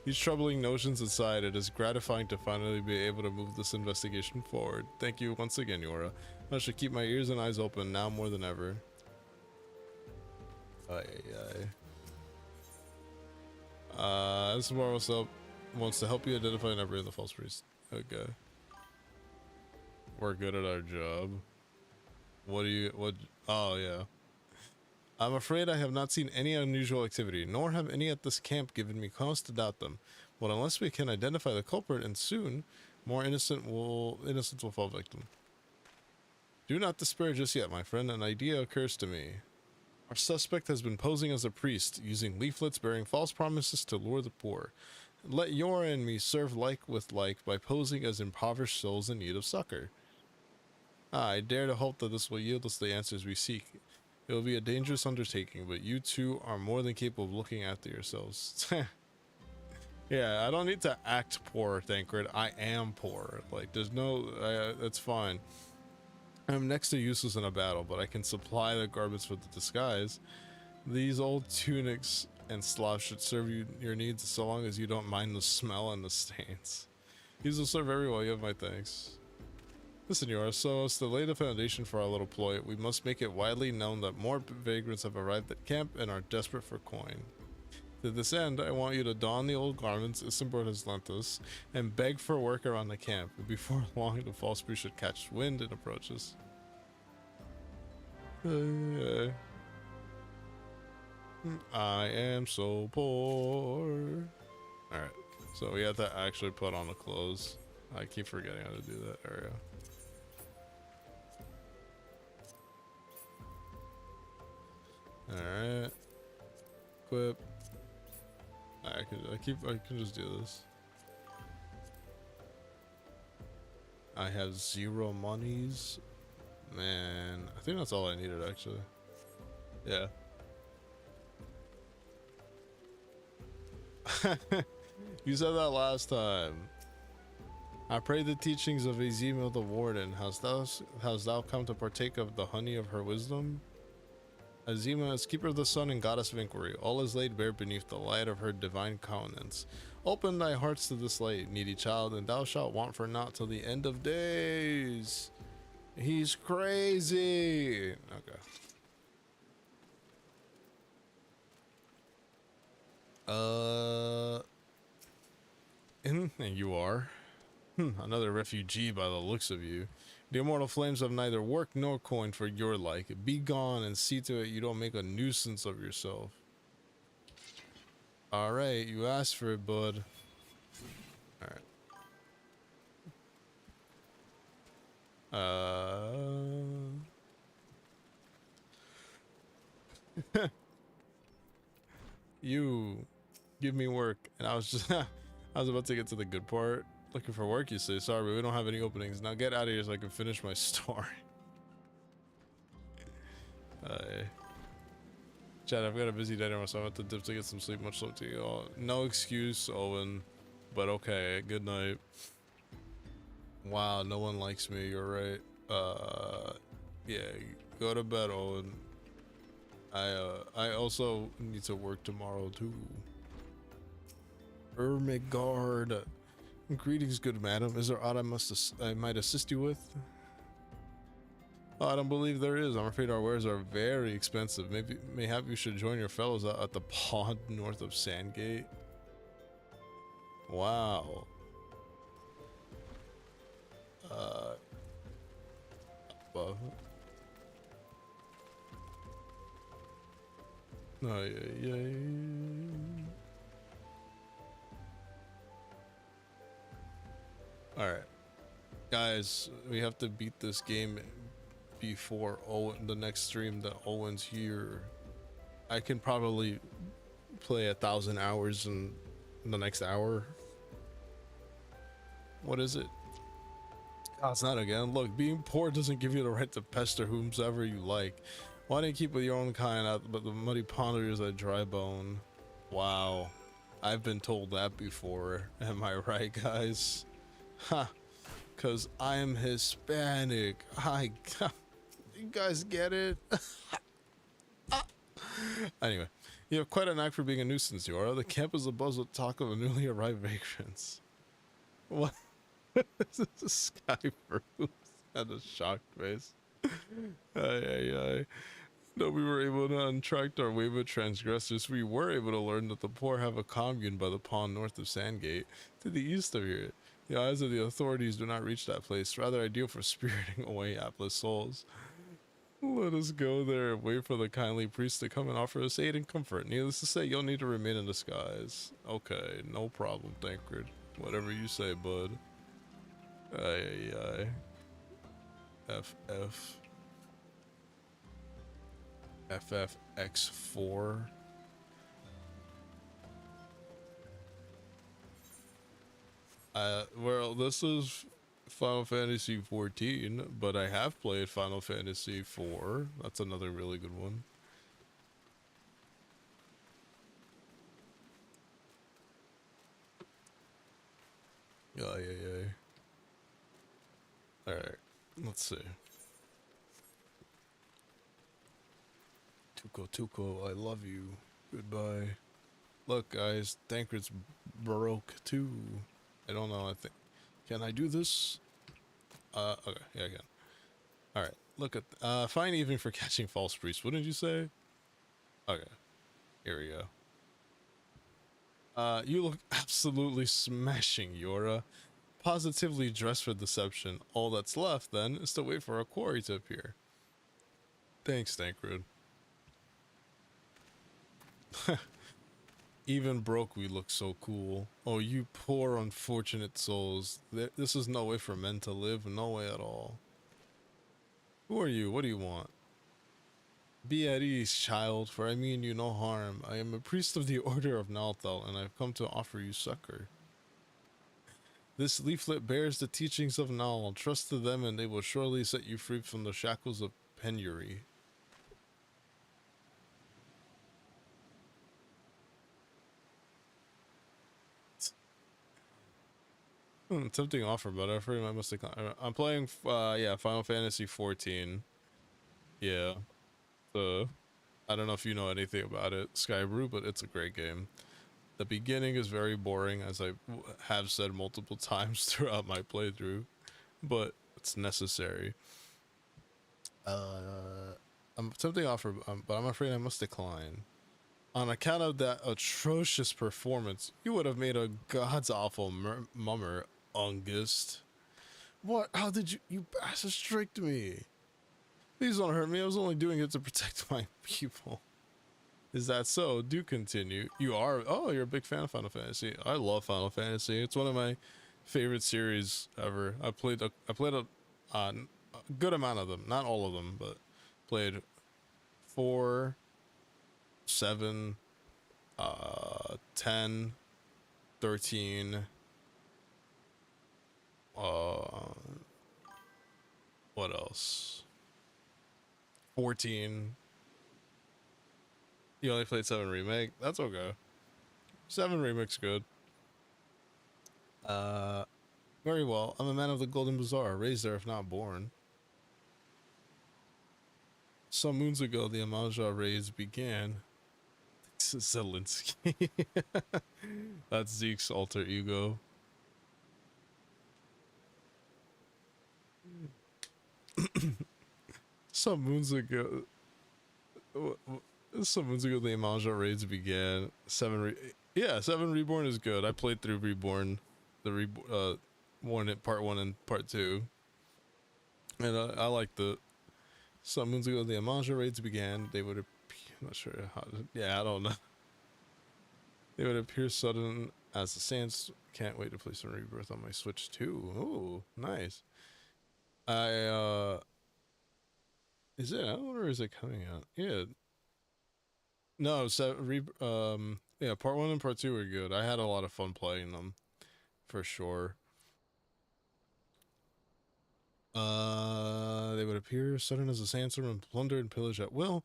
these troubling notions aside, it is gratifying to finally be able to move this investigation forward. Thank you once again, Yora. I should keep my ears and eyes open now more than ever. This tomorrow wants to help you identify and apprehend the false priest. Okay. We're good at our job. Oh yeah. I'm afraid I have not seen any unusual activity, nor have any at this camp given me cause to doubt them. But unless we can identify the culprit, and soon, more innocents will fall victim. Do not despair just yet, my friend. An idea occurs to me. Our suspect has been posing as a priest, using leaflets bearing false promises to lure the poor. Let Yora and me serve like with like by posing as impoverished souls in need of succor. I dare to hope that this will yield us the answers we seek. It will be a dangerous undertaking, but you two are more than capable of looking after yourselves. Yeah, I don't need to act poor, Thancred. I am poor. Like, there's no... it's fine. I'm next to useless in a battle, but I can supply the garments for the disguise. These old tunics and slops should serve your needs so long as you don't mind the smell and the stains. These will serve very well. You have my thanks. Listen, Yora, so as to lay the foundation for our little ploy, we must make it widely known that more vagrants have arrived at camp and are desperate for coin. To this end, I want you to don the old garments Isambard has lent us and beg for work around the camp. Before long, the false priest should catch wind and approach us. I am so poor. Alright, so we have to actually put on the clothes. I keep forgetting how to do that area. Alright. Equip. I can just do this. I have 0 monies. Man, I think that's all I needed actually. Yeah. You said that last time. I pray the teachings of Azima the Warden. Hast thou come to partake of the honey of her wisdom? Azima is keeper of the sun and goddess of inquiry. All is laid bare beneath the light of her divine countenance. Open thy hearts to this light, needy child, and thou shalt want for naught till the end of days. He's crazy. Okay. And you are. Another refugee by the looks of you. The immortal flames have neither work nor coin for your like. Be gone and see to it you don't make a nuisance of yourself. Alright, you asked for it, bud. Alright. You give me work, and I was about to get to the good part. Looking for work, you say. Sorry, but we don't have any openings. Now get out of here so I can finish my story. Chad, I've got a busy day tomorrow, so I have to dip to get some sleep. Much luck to you all. No excuse, Owen. but okay. Good night. Wow, no one likes me. You're right. Yeah, go to bed, Owen. I also need to work tomorrow too. Ermigard. Greetings, good madam. Is there aught I might assist you with? Oh, I don't believe there is. I'm afraid our wares are very expensive. Mayhap you should join your fellows out at the pond north of Sandgate. Wow. Above. Oh, yeah. Alright. Guys, we have to beat this game before the next stream that Owen's here. I can probably play 1,000 hours in the next hour. What is it? Oh, it's not again. Look, being poor doesn't give you the right to pester whomsoever you like. Why don't you keep with your own kind out, but the muddy ponder is a dry bone. Wow. I've been told that before. Am I right, guys? Ha. Cause I am Hispanic. You guys get it? Anyway, you have quite a knack for being a nuisance, you are. The camp is abuzz with talk of newly arrived vagrants. What? This is a sky fruit and a shocked face. Aye. No, we were able to untract our wayward transgressors. We were able to learn that the poor have a commune by the pond north of Sandgate, to the east of here. The eyes of the authorities do not reach that place, rather ideal for spiriting away hapless souls. Let us go there and wait for the kindly priest to come and offer us aid and comfort. Needless to say, you'll need to remain in disguise. Okay, no problem, Tancred. Whatever you say, bud. Aye. FFX4. Well, this is Final Fantasy 14, but I have played Final Fantasy 4. That's another really good one. Aye. Alright, let's see. Tuco, I love you. Goodbye. Look, guys, Tancred's broke too. I don't know, I think. Can I do this? Okay, yeah, I can. Alright, look at, fine evening for catching false priests, wouldn't you say? Okay, here we go. You look absolutely smashing, Yora. Positively dressed for deception. All that's left, then, is to wait for our quarry to appear. Thanks, Tancred. Even broke, we look so cool. Oh, you poor unfortunate souls. This is no way for men to live, no way at all. Who are you? What do you want? Be at ease, child, for I mean you no harm. I am a priest of the Order of Nalthal, and I've come to offer you succor. This leaflet bears the teachings of Nal. Trust to them, and they will surely set you free from the shackles of penury. Tempting offer, but I'm afraid I must decline. I'm playing, Final Fantasy 14. Yeah. So, I don't know if you know anything about it, Skybrew, but it's a great game. The beginning is very boring, as I have said multiple times throughout my playthrough, but it's necessary. I'm tempting offer, but I'm afraid I must decline. On account of that atrocious performance, you would have made a god's awful mummer, Ungist. What? How did you bastards tricked me? Please don't hurt me, I was only doing it to protect my people. Is that so? Do continue. You are? Oh, you're a big fan of Final Fantasy. I love Final Fantasy. It's one of my favorite series ever. I played a good amount of them. Not all of them, but played 4, 7, 10, 13, what else? 14. You only played 7 Remake? That's okay. 7 Remake's good. Very well. I'm a man of the Golden Bazaar, raised there if not born. Some moons ago, the Amaja raids began. Zelensky. That's Zeke's alter ego. Some moons ago, the Amaja raids began. Seven Reborn is good. I played through Reborn, part 1 and part 2, and I like the. Some moons ago, the Amaja raids began. They would appear, I'm not sure how. Yeah, I don't know. They would appear sudden as the sands. Can't wait to play some Rebirth on my Switch too. Ooh, nice. Is it out or is it coming out? Yeah. No, yeah, part 1 and part 2 were good. I had a lot of fun playing them, for sure. They would appear sudden as a sandstorm and plunder and pillage at will.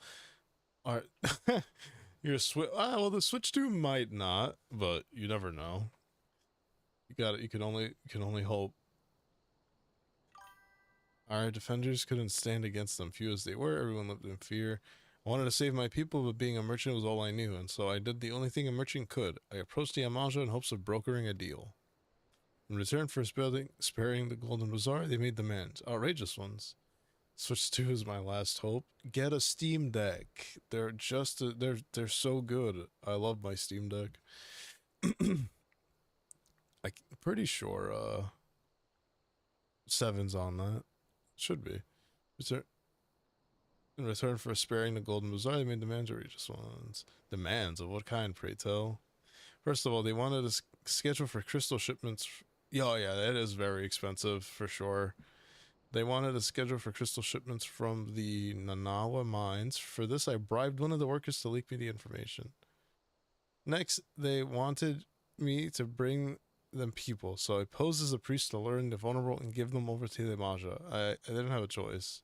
Alright. Your Switch. Well, the Switch 2 might not, but you never know. You can only hope. Our defenders couldn't stand against them, few as they were. Everyone lived in fear. I wanted to save my people, but being a merchant was all I knew, and so I did the only thing a merchant could. I approached the Amaja in hopes of brokering a deal. In return for sparing the Golden Bazaar, they made demands, outrageous ones. Switch 2 is my last hope. Get a Steam Deck. They're so good. I love my Steam Deck. I'm pretty sure 7's on that. Should be. In return for sparing the Golden Bazaar, they made demands, outrageous ones. Demands of what kind, pray tell? First of all, they wanted a schedule for crystal shipments. Oh yeah, that is very expensive for sure. They wanted a schedule for crystal shipments from the Nanawa mines. For this, I bribed one of the workers to leak me the information. Next, they wanted me to bring them people, so I posed as a priest to learn the vulnerable and give them over to the Maja. I didn't have a choice.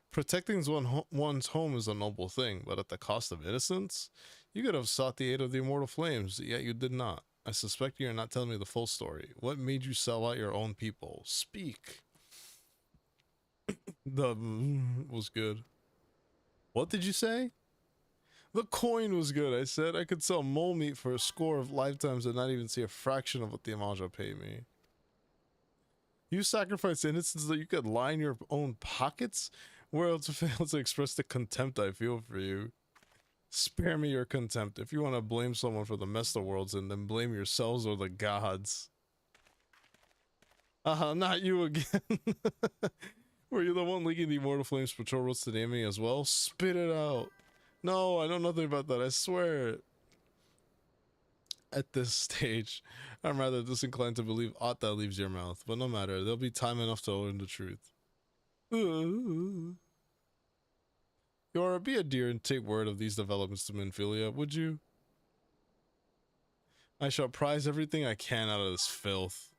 Protecting one's home is a noble thing, but at the cost of innocence? You could have sought the aid of the immortal flames, yet you did not. I suspect you are not telling me the full story. What made you sell out your own people? Speak. The was good. What did you say? The coin was good. I said I could sell mole meat for a score of lifetimes and not even see a fraction of what the Amaja paid me. You sacrificed innocence that you could line your own pockets? Where else fail to express the contempt I feel for you? Spare me your contempt. If you want to blame someone for the mess of worlds, and then blame yourselves or the gods. Not you again. Were you the one leaking the Immortal Flames patrol routes to the enemy as well? Spit it out. No, I know nothing about that, I swear. At this stage, I'm rather disinclined to believe aught that leaves your mouth, but no matter, there'll be time enough to learn the truth. Yora, be a dear and take word of these developments to Minfilia, would you? I shall prize everything I can out of this filth.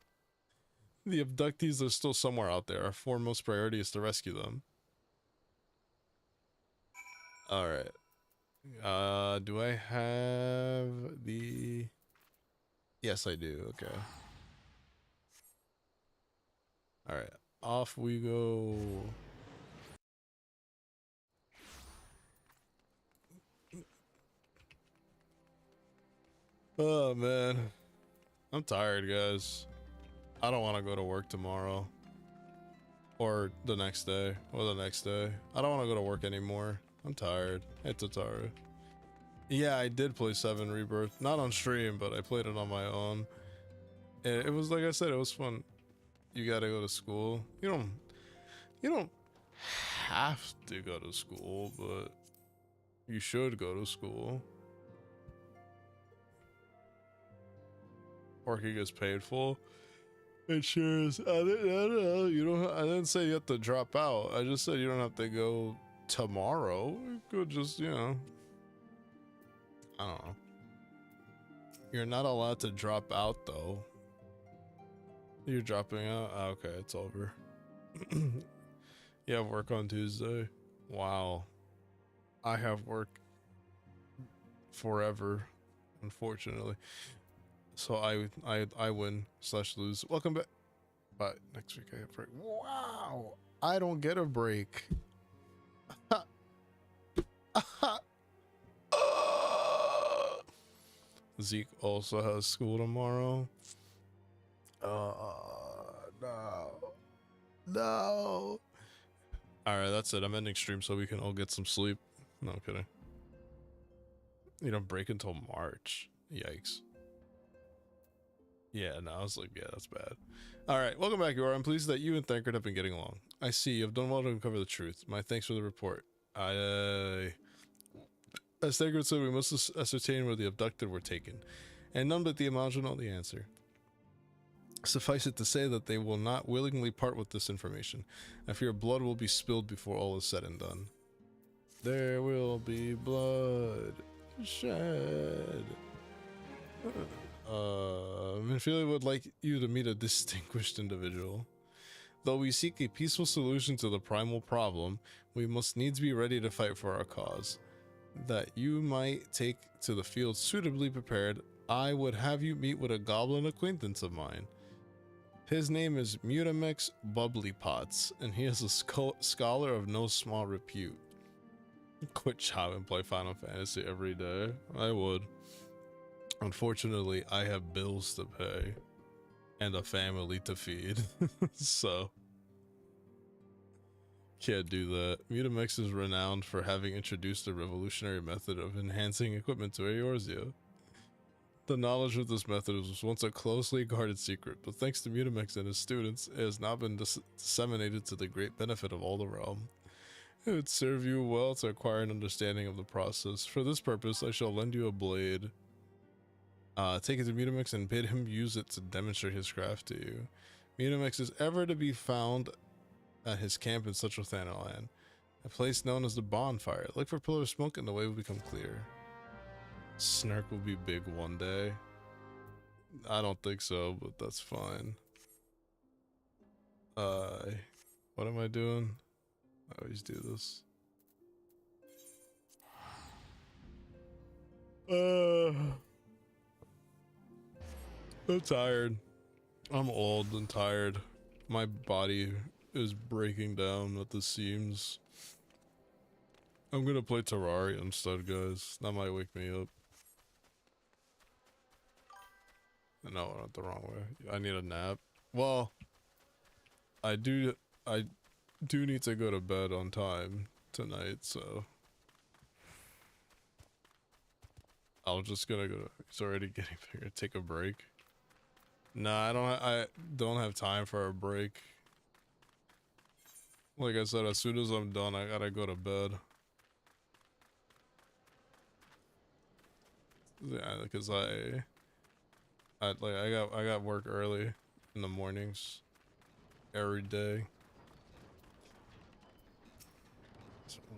The abductees are still somewhere out there. Our foremost priority is to rescue them. Alright. Do I have the... Yes, I do. Okay. Alright. Off we go. Oh, man. I'm tired, guys. I don't want to go to work tomorrow. Or the next day. Or the next day. I don't want to go to work anymore. I'm tired. It's tired. Yeah, I did play 7 Rebirth. Not on stream, but I played it on my own. It was, like I said, it was fun. You gotta go to school. You don't have to go to school, but you should go to school. Working is painful. It sure is. I don't know. I didn't say you have to drop out. I just said you don't have to go tomorrow. You could just, I don't know. You're not allowed to drop out though. You're dropping out? Oh, okay, it's over. You have work on Tuesday. Wow. I have work forever, unfortunately. So I win / lose. Welcome back. But next week I have a break. Wow. I don't get a break. Zeke also has school tomorrow. No. No. Alright, that's it. I'm ending stream so we can all get some sleep. No, I'm kidding. You don't break until March. Yikes. Yeah, no, I was like, yeah, that's bad. Alright, welcome back, Yor. I'm pleased that you and Thancred have been getting along. I see you've done well to uncover the truth. My thanks for the report. As Thancred said, we must ascertain where the abducted were taken, and none but the Amaj will know the answer. Suffice it to say that they will not willingly part with this information. I fear blood will be spilled before all is said and done. There will be blood shed. Minfilia would like you to meet a distinguished individual. Though we seek a peaceful solution to the primal problem, we must needs be ready to fight for our cause. That you might take to the field suitably prepared, I would have you meet with a goblin acquaintance of mine. His name is Mutamex Bubblypots, and he is a scholar of no small repute. Quit job and play Final Fantasy every day. I would. Unfortunately, I have bills to pay and a family to feed, so can't do that. Mutamex is renowned for having introduced a revolutionary method of enhancing equipment to Eorzea. The knowledge of this method was once a closely guarded secret, but thanks to Mutamex and his students, it has now been disseminated to the great benefit of all the realm. It would serve you well to acquire an understanding of the process. For this purpose, I shall lend you a blade. Take it to Mutamex and bid him use it to demonstrate his craft to you. Mutamex is ever to be found at his camp in Central Thanalan, a place known as the Bonfire. Look for pillar of smoke and the way will become clear. Snark will be big one day. I don't think so, but that's fine. What am I doing? I always do this. I'm tired. I'm old and tired. My body is breaking down at the seams. I'm gonna play Terraria instead, guys. That might wake me up. No, not the wrong way. I need a nap. Well, I do need to go to bed on time tonight, so I'm just gonna go. It's already getting bigger. Take a break. Nah, I don't have time for a break. Like I said, as soon as I'm done, I gotta go to bed. Yeah, because I got work early in the mornings every day.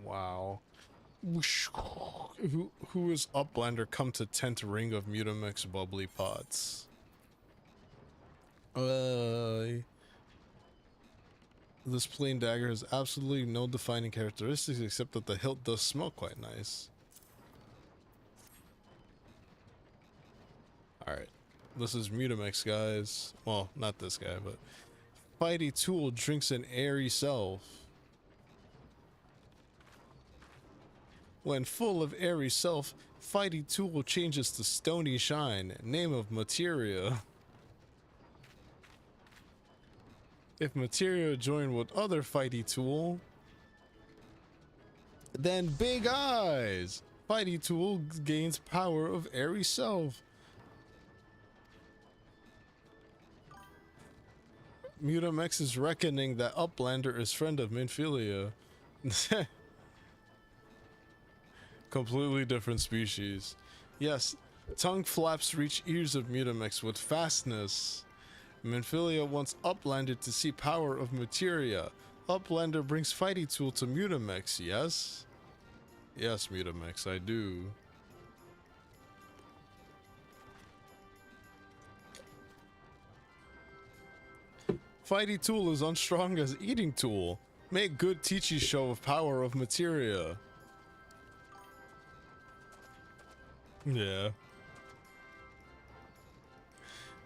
Wow. Who is Uplander come to 10th ring of Mutamex Bubbly Pots? This plain dagger has absolutely no defining characteristics except that the hilt does smell quite nice. Alright. This is Mutamex, guys. Well, not this guy, but Fighty Tool drinks an airy self. When full of airy self, Fighty Tool changes to Stony Shine, name of materia. If materia join with other Fighty Tool, then Big Eyes. Fighty Tool gains power of airy self. Mutamex is reckoning that Uplander is friend of Minfilia. Completely different species. Yes, tongue flaps reach ears of Mutamex with fastness. Minfilia wants Uplander to see power of materia. Uplander brings Fighty Tool to Mutamex, yes? Yes, Mutamex, I do. Fighty Tool is unstrong as Eating Tool. Make good Teachy show of power of materia. Yeah.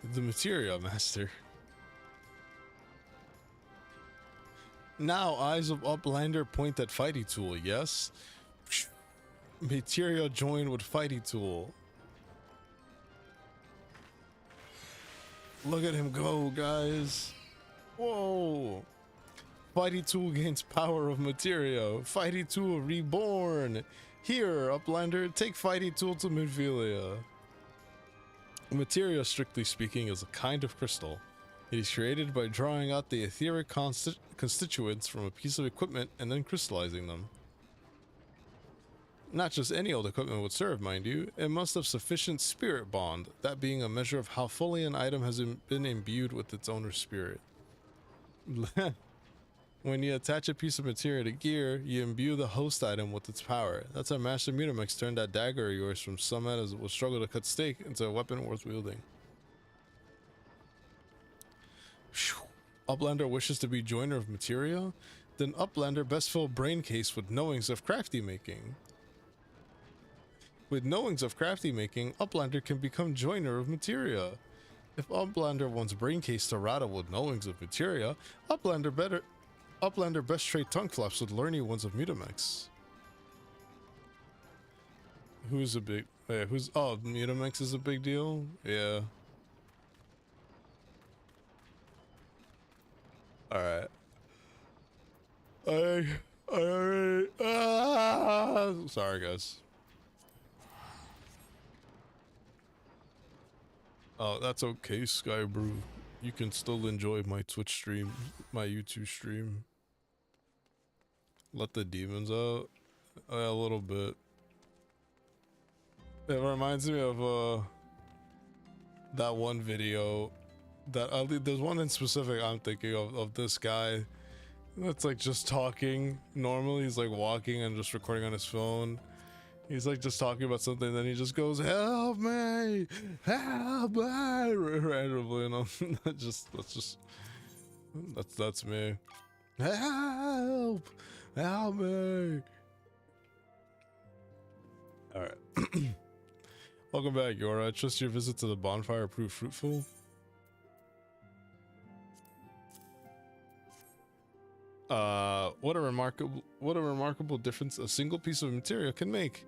The Materia Master. Now, eyes of Uplander point at Fighty Tool, yes? Materia joined with Fighty Tool. Look at him go, guys. Whoa. Fighty Tool gains power of Materia. Fighty Tool reborn. Here, Uplander, take Fighty Tool to Midvelia. Materia, strictly speaking, is a kind of crystal. It is created by drawing out the etheric constituents from a piece of equipment and then crystallizing them. Not just any old equipment would serve, mind you. It must have sufficient spirit bond, that being a measure of how fully an item has been imbued with its owner's spirit. When you attach a piece of materia to gear, you imbue the host item with its power. That's how Master Mutamex turned that dagger of yours from summit as it would struggle to cut steak into a weapon worth wielding. Uplander wishes to be joiner of materia? Then Uplander best fill brain case with knowings of crafty making. With knowings of crafty making, Uplander can become joiner of materia. If Uplander wants brain case to rattle with knowings of materia, Uplander best trade tongue flaps with learning ones of Mutamex. Who's a big... Wait, who's... Oh, Mutamex is a big deal? Yeah. Alright. I already... Sorry, guys. Oh, that's okay, Sky Brew. You can still enjoy my Twitch stream, my YouTube stream. Let the demons out. A little bit. It reminds me of that one video that there's one in specific I'm thinking of this guy that's like just talking normally. He's like walking and just recording on his phone. He's like just talking about something, and then he just goes, "Help me, help me," randomly, and that's me. Help me. All right. Welcome back, Yora. I trust your visit to the bonfire proved fruitful. What a remarkable difference a single piece of material can make.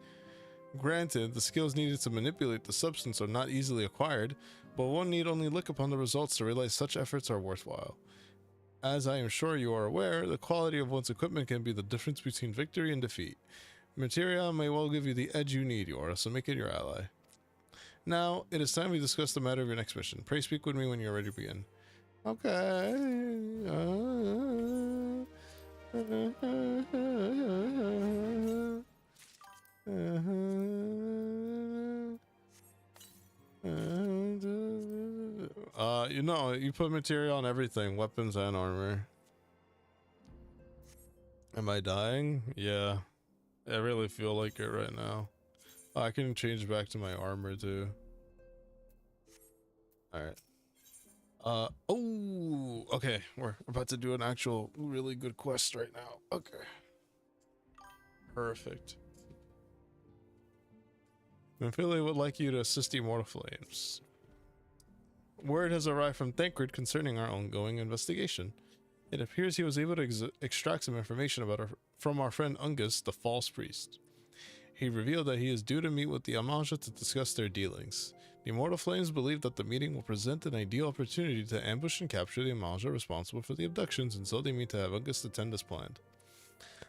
Granted, the skills needed to manipulate the substance are not easily acquired, but one need only look upon the results to realize such efforts are worthwhile. As I am sure you are aware, the quality of one's equipment can be the difference between victory and defeat. Materia may well give you the edge you need, Yora, so make it your ally. Now, it is time we discuss the matter of your next mission. Pray speak with me when you are ready to begin. Okay. You know, you put material on everything, weapons and armor. Am I dying? Yeah. I really feel like it right now. I can change back to my armor too. Alright. Oh, okay. We're about to do an actual really good quest right now. Okay. Perfect. Minfilia would like you to assist Immortal Flames. Word has arrived from Thancred concerning our ongoing investigation. It appears he was able to extract some information about from our friend Ungus, the false priest. He revealed that he is due to meet with the Amaja to discuss their dealings. The Immortal Flames believe that the meeting will present an ideal opportunity to ambush and capture the Amaja responsible for the abductions, and so they mean to have Ungus attend as planned.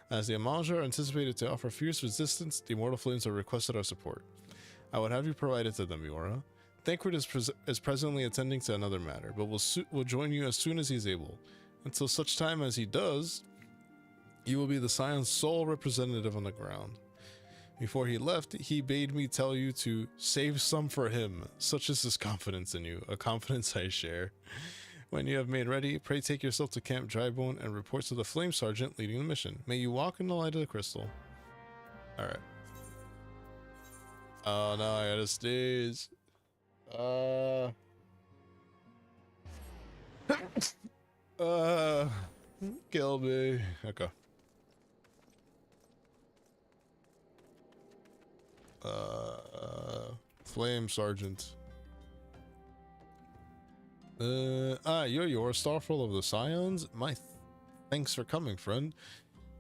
As the Amaja are anticipated to offer fierce resistance, the Immortal Flames have requested our support. I would have you provide it to them, Yora. Thancred is presently attending to another matter, but will join you as soon as he is able. Until such time as he does, you will be the Scion's sole representative on the ground. Before he left, he bade me tell you to save some for him. Such is his confidence in you, a confidence I share. When you have made ready, pray take yourself to Camp Drybone and report to the Flame Sergeant leading the mission. May you walk in the light of the crystal. Alright. Oh no, I gotta sneeze. Kill me. Okay. Flame Sergeant. You're your Starfall of the Scions? Thanks for coming, friend.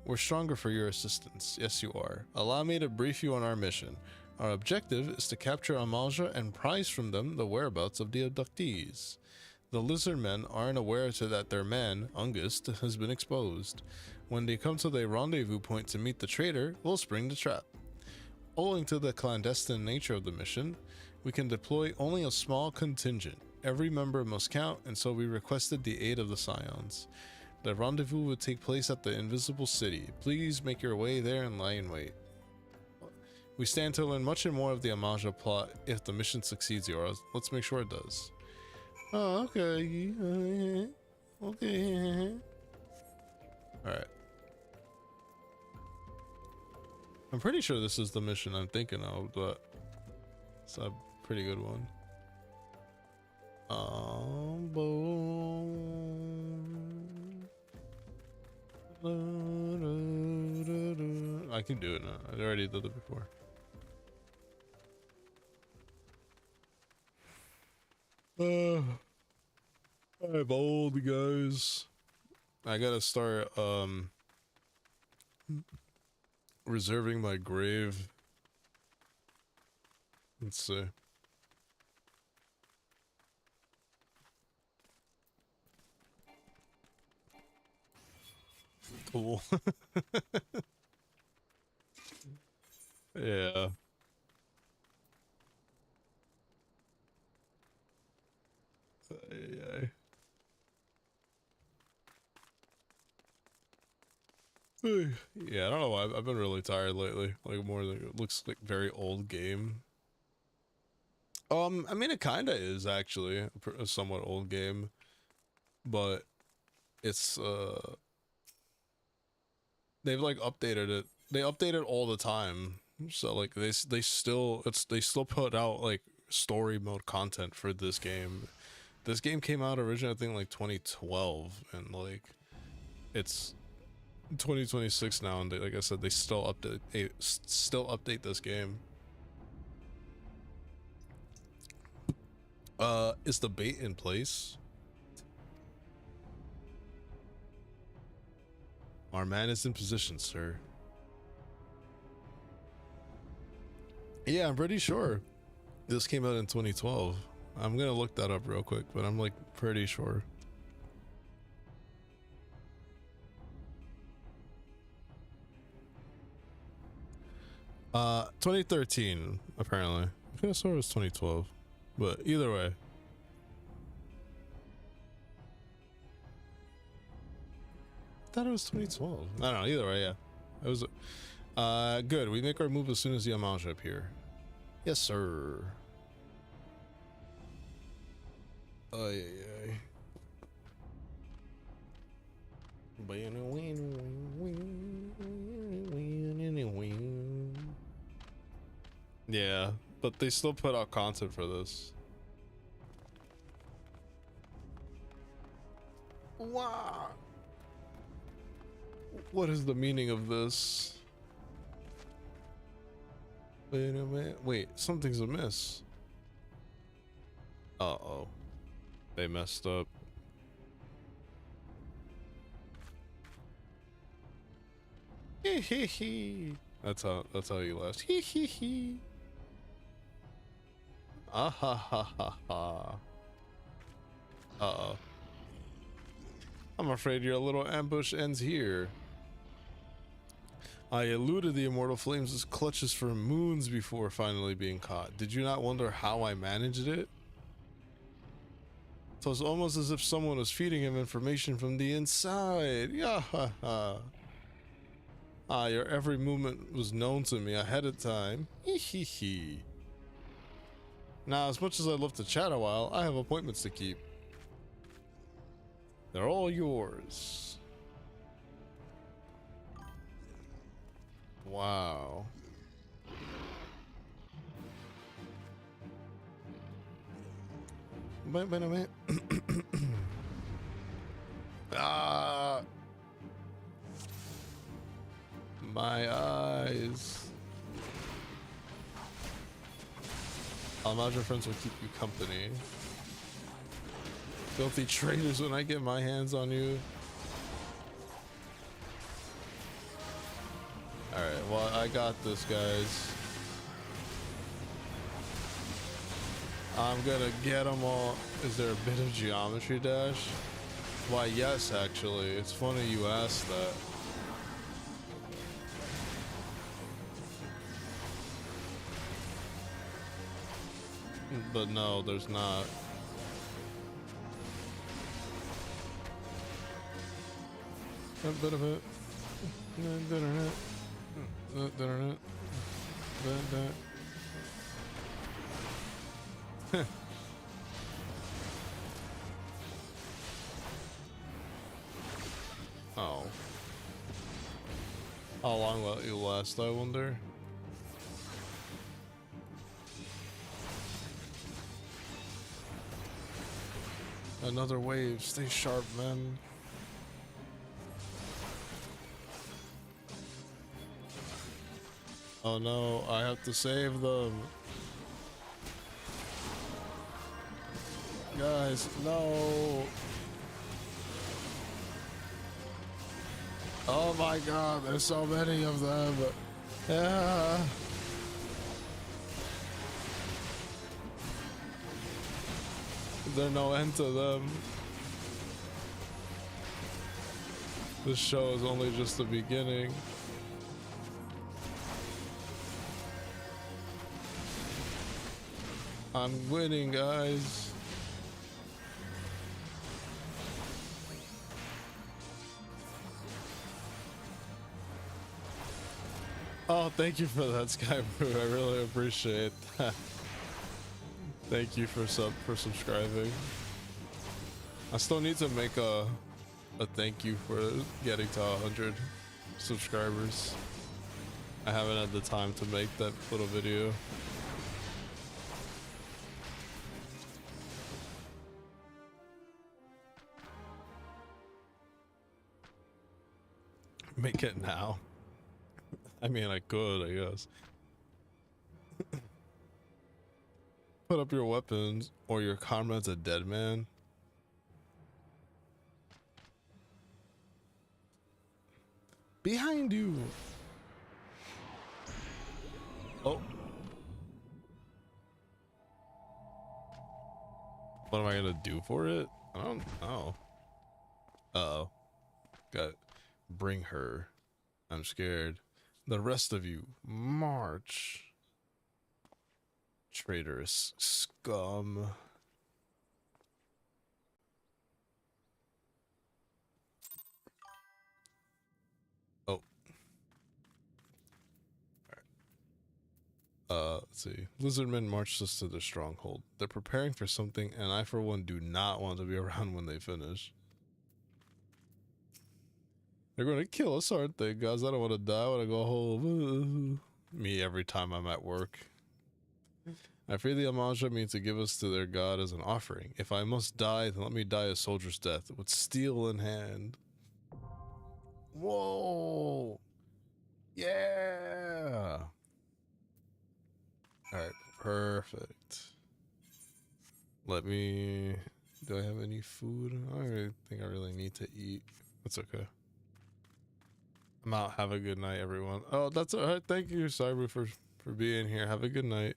We're stronger for your assistance. Yes, you are. Allow me to brief you on our mission. Our objective is to capture Amalja and prize from them the whereabouts of the abductees. The lizard men aren't aware that their man, Ungust, has been exposed. When they come to the rendezvous point to meet the traitor, we'll spring the trap. Owing to the clandestine nature of the mission, we can deploy only a small contingent. Every member must count, and so we requested the aid of the Scions. The rendezvous would take place at the Invisible City. Please make your way there and lie in wait. We stand to learn much and more of the Amalja plot if the mission succeeds, Yora. Let's make sure it does. Oh, okay. Okay. Alright. I'm pretty sure this is the mission I'm thinking of, but it's a pretty good one. I can do it now. I already did it before. I'm old, guys. I gotta start reserving my grave. Let's see. Cool. Yeah. Yeah, I don't know why. I've been really tired lately. Like more than it looks like very old game. I mean it kinda is actually a somewhat old game, but it's they've like updated it. They update it all the time. So like they still put out like story mode content for this game. This game came out originally I think like 2012 and like it's 2026 now, and like I said, they still update this game. Is the bait in place? Our man is in position, sir. Yeah, I'm pretty sure this came out in 2012. I'm gonna look that up real quick, but I'm like pretty sure. 2013 apparently. I think I saw it was 2012, but either way. I thought it was 2012. I don't know. Either way, yeah, it was. Good. We make our move as soon as the Amalja appear. Yes, sir. Ay. Yeah, but they still put out content for this. Wow. What is the meaning of this? Wait a minute. Wait, something's amiss. Uh-oh. They messed up. Hee hee hee. That's how you laughed. Hee hee hee. Ah ha ha ha ha. Uh-oh. I'm afraid your little ambush ends here. I eluded the immortal flames' clutches for moons before finally being caught. Did you not wonder how I managed it? It was almost as if someone was feeding him information from the inside. Yeah, ha ha. Ah, your every movement was known to me ahead of time. Hee hee hee. Now, as much as I'd love to chat a while, I have appointments to keep. They're all yours. Wow. Wait a minute. Ah. My eyes. I'll imagine friends will keep you company. Filthy traitors when I get my hands on you. Alright, well, I got this, guys. I'm gonna get them all. Is there a bit of geometry dash? Why, yes, actually. It's funny you asked that. But no, there's not. A bit of it. Oh. How long will it last, I wonder? Another wave. Stay sharp, man. Oh no, I have to save them. Guys, no. Oh my god, there's so many of them. Yeah. There's no end to them. This show is only just the beginning. I'm winning, guys. Oh, thank you for that, Skybrew. I really appreciate that. Thank you for subscribing. I still need to make a thank you for getting to 100 subscribers. I haven't had the time to make that little video. Make it now. I mean, I could, I guess. Put up your weapons, or your comrade's a dead man. Behind you. Oh. What am I gonna do for it? I don't know. Uh-oh. Got bring her. I'm scared. The rest of you, march. Traitorous scum. Oh. Alright. Let's see. Lizardmen marched us to the stronghold. They're preparing for something, and I, for one, do not want to be around when they finish. They're going to kill us, aren't they, guys? I don't want to die. I want to go home. Me every time I'm at work. I fear the Amaja mean to give us to their god as an offering. If I must die, then let me die a soldier's death, with steel in hand. Whoa! Yeah! Alright, perfect. Let me... Do I have any food? I don't really think I really need to eat. That's okay. I'm out. Have a good night, everyone. Oh, that's alright. Thank you, Cyber, for being here. Have a good night.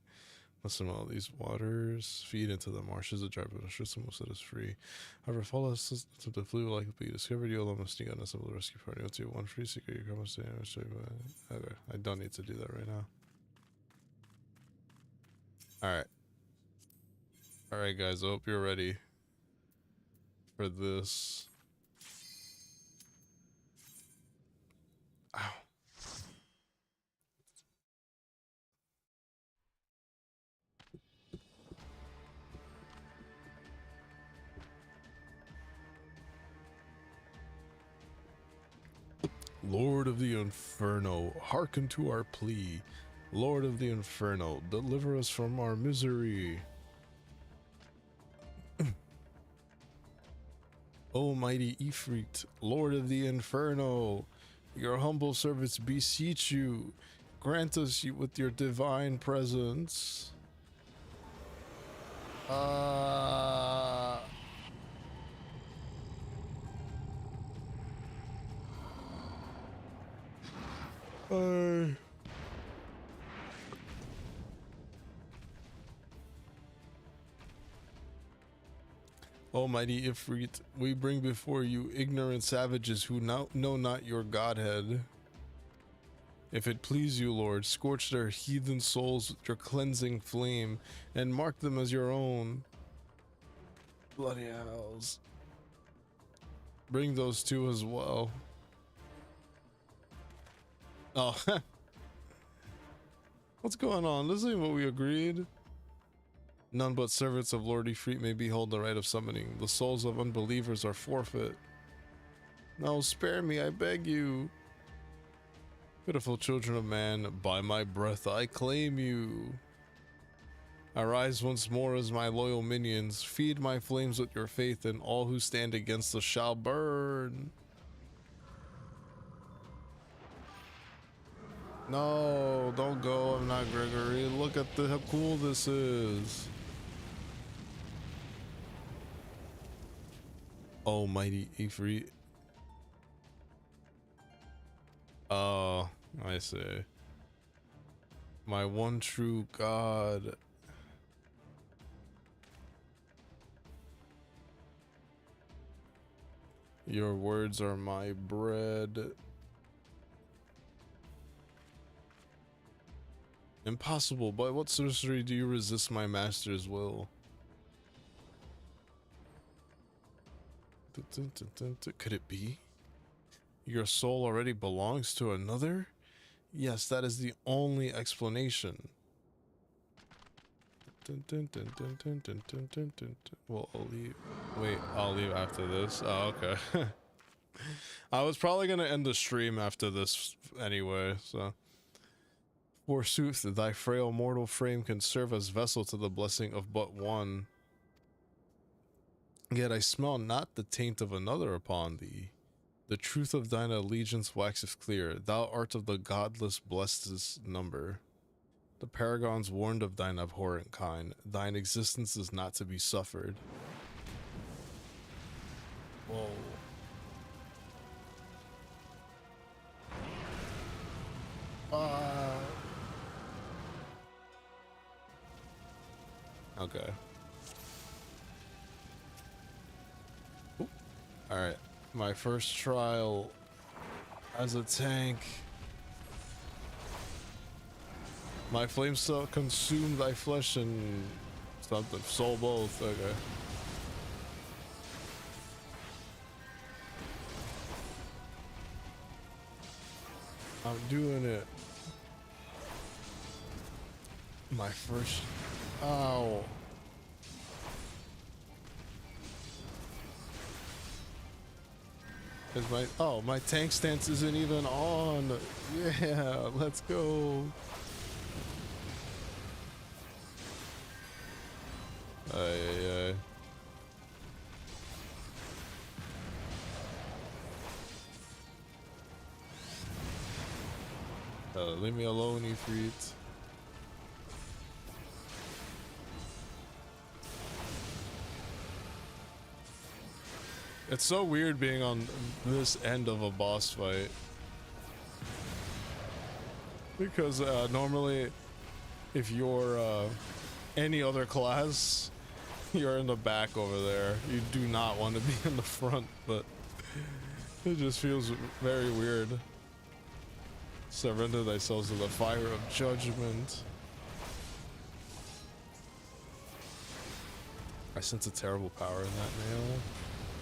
Listen to all these waters. Feed into the marshes. The dry but system will set us free. However, follow us to the fleet will likely be discovered. You alone must sneak on us of the rescue party. Once you have one free secret, you come and stay. Okay, I don't need to do that right now. Alright. Alright, guys. I hope you're ready for this. Ow. Lord of the Inferno, hearken to our plea. Lord of the Inferno, deliver us from our misery. O mighty Ifrit, Lord of the Inferno, your humble servants beseech you, grant us with your divine presence. Almighty Ifrit, we bring before you ignorant savages who know not your Godhead. If it please you, Lord, scorch their heathen souls with your cleansing flame and mark them as your own. Bloody hells. Bring those two as well. Oh, what's going on? This ain't what we agreed. None but servants of Lord Ifrit may behold the right of summoning. The souls of unbelievers are forfeit. No, spare me, I beg you. Pitiful children of man, by my breath I claim you. Arise once more as my loyal minions. Feed my flames with your faith, and all who stand against us shall burn. No, don't go. I'm not Gregory. Look at how cool this is. Almighty Ifrit. Oh, I see. My one true God. Your words are my bread. Impossible. By what sorcery do you resist my master's will? Could it be? Your soul already belongs to another? Yes, that is the only explanation. Well, I'll leave. Wait, I'll leave after this. Oh, okay. I was probably gonna end the stream after this anyway, so. Forsooth, thy frail mortal frame can serve as vessel to the blessing of but one. Yet I smell not the taint of another upon thee. The truth of thine allegiance waxeth clear. Thou art of the godless blessedest number. The paragons warned of thine abhorrent kind. Thine existence is not to be suffered. Whoa. Okay. Alright. My first trial as a tank. My flames shall consume thy flesh and something. Soul both. Okay. I'm doing it. My first. Ow. Is my my tank stance isn't even on. Yeah, let's go. Ay. Leave me alone, Ifrit. It's so weird being on this end of a boss fight. Because normally, if you're any other class, you're in the back over there. You do not want to be in the front, but it just feels very weird. Surrender thyself to the fire of judgment. I sense a terrible power in that nail.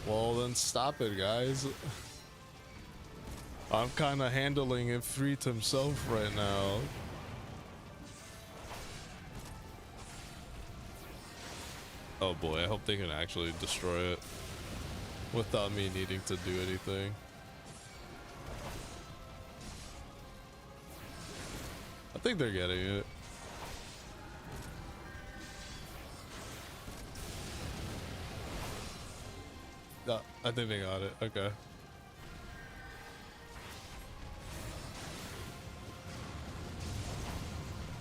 Well, then stop it, guys. I'm kind of handling Ifrit himself right now. Oh boy, I hope they can actually destroy it without me needing to do anything. I think they're getting it. No, I think they got it. Okay.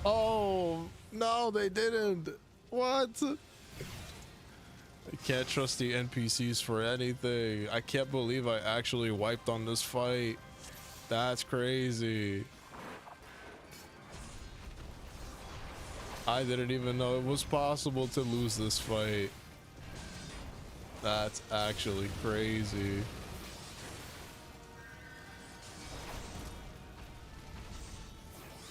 Oh, no, they didn't. What? I can't trust the NPCs for anything. I can't believe I actually wiped on this fight. That's crazy. I didn't even know it was possible to lose this fight. That's actually crazy.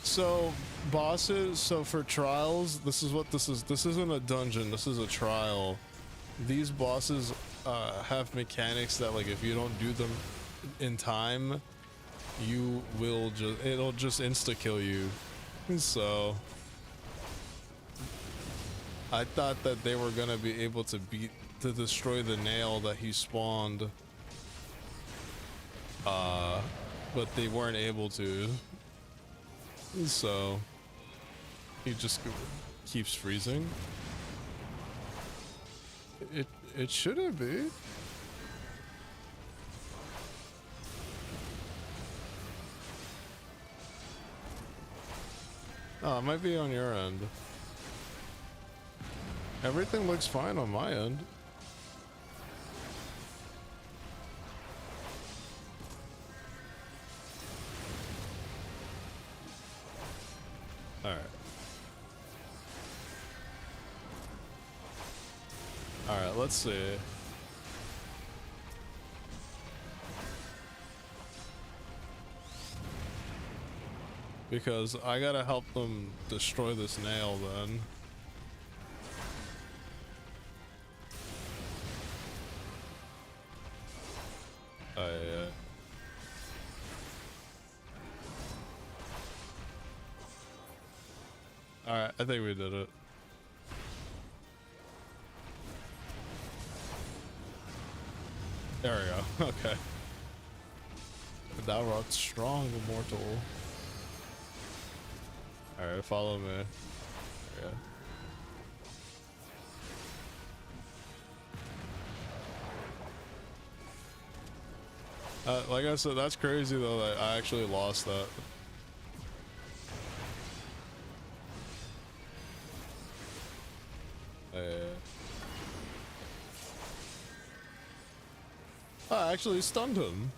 So bosses, so for trials, this is what this is. This isn't a dungeon, this is a trial. These bosses have mechanics that, like, if you don't do them in time, you will just, it'll just insta kill you. So I thought that they were gonna be able to destroy the nail that he spawned, but they weren't able to. So he just keeps freezing. It shouldn't be. Oh, it might be on your end. Everything looks fine on my end. Alright. Alright, let's see. Because I gotta help them destroy this nail then. Yeah. Alright, I think we did it. There we go. Okay. Thou art strong, immortal. Alright, follow me. Yeah. Like I said, that's crazy though that I actually lost that. I actually stunned him.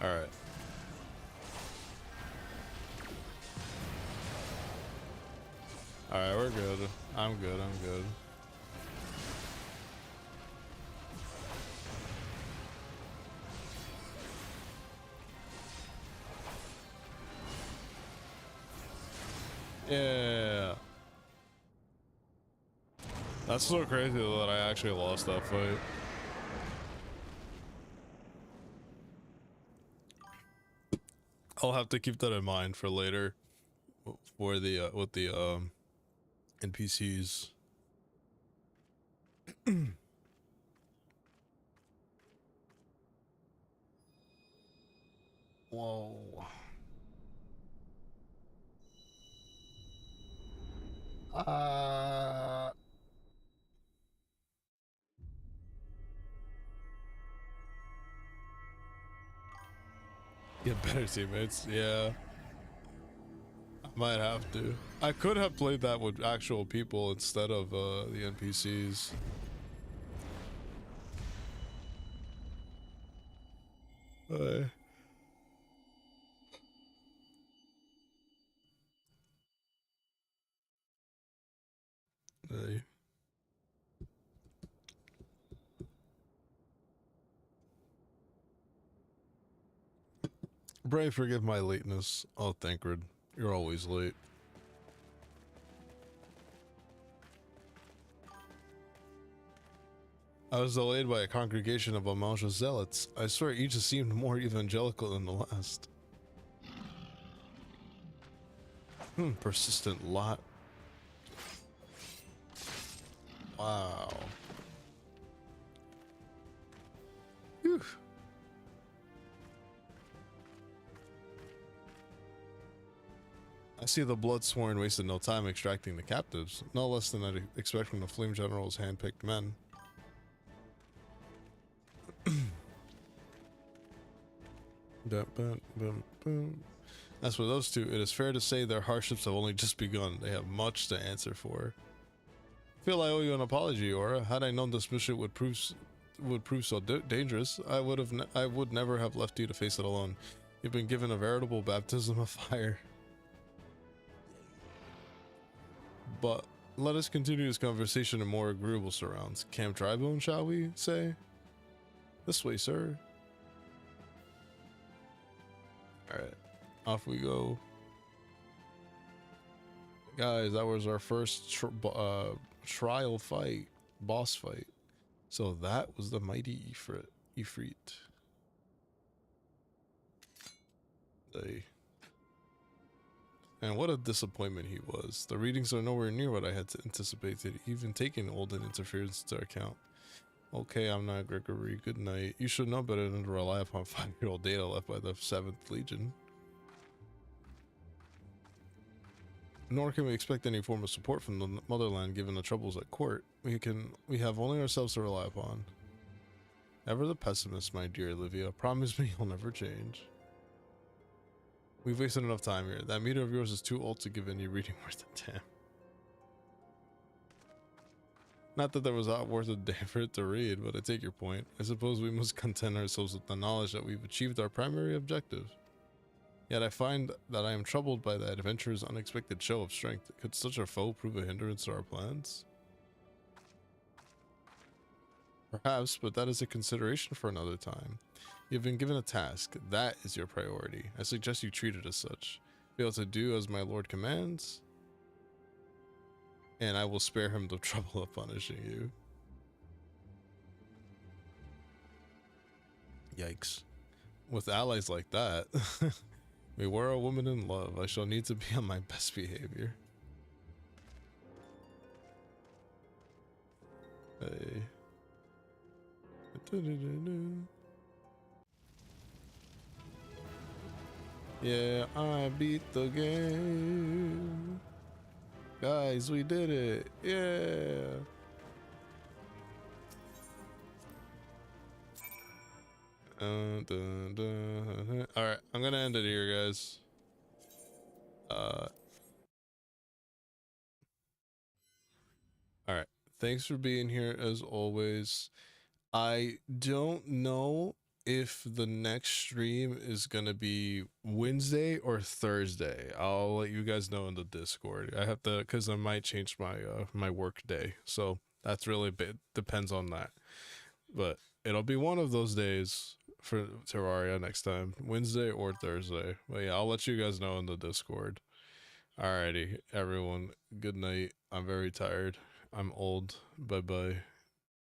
Alright. Alright, we're good. I'm good, I'm good. Yeah. That's so crazy though that I actually lost that fight. I'll have to keep that in mind for later for the with the NPCs. Whoa. Get better teammates, yeah. I might have to. I could have played that with actual people instead of the NPCs. Hey. Bray, forgive my lateness. Oh, Thancred. You're always late. I was delayed by a congregation of Amalja zealots. I swear each seemed more evangelical than the last. Persistent lot. Wow. Whew. I see the Bloodsworn wasted no time extracting the captives, no less than I'd expect from the Flame General's hand-picked men. As for those two, it is fair to say their hardships have only just begun. They have much to answer for. Feel I owe you an apology, Aura. Had I known this mission would prove so dangerous, I would never have left you to face it alone. You've been given a veritable baptism of fire. But let us continue this conversation in more agreeable surrounds. Camp Drybone, shall we say? This way, sir. Alright, off we go. Guys, that was our first trial fight, boss fight. So that was the mighty Ifrit. And what a disappointment he was. The readings are nowhere near what I had anticipated, even taking Olden interference into account. Okay, I'm not Gregory. Good night. You should know better than to rely upon 5-year-old data left by the 7th Legion. Nor can we expect any form of support from the motherland given the troubles at court. We have only ourselves to rely upon. Ever the pessimist, my dear Olivia. Promise me you'll never change. We've wasted enough time here. That meter of yours is too old to give any reading worth a damn. Not that there was not worth a damn for it to read, but I take your point. I suppose we must content ourselves with the knowledge that we've achieved our primary objective. Yet I find that I am troubled by the adventurer's unexpected show of strength. Could such a foe prove a hindrance to our plans? Perhaps, but that is a consideration for another time. You've been given a task. That is your priority. I suggest you treat it as such. Fail to do as my lord commands, and I will spare him the trouble of punishing you. Yikes. With allies like that, we were a woman in love. I shall need to be on my best behavior. Hey. Yeah, I beat the game. Guys, we did it. Yeah. Alright, I'm gonna end it here, guys. Alright. Thanks for being here as always. I don't know if the next stream is gonna be Wednesday or Thursday. I'll let you guys know in the Discord. I have to, because I might change my my work day, so that's really depends on that. But it'll be one of those days for Terraria next time, Wednesday or Thursday. But yeah, I'll let you guys know in the Discord. Alrighty, everyone. Good night. I'm very tired. I'm old. Bye bye.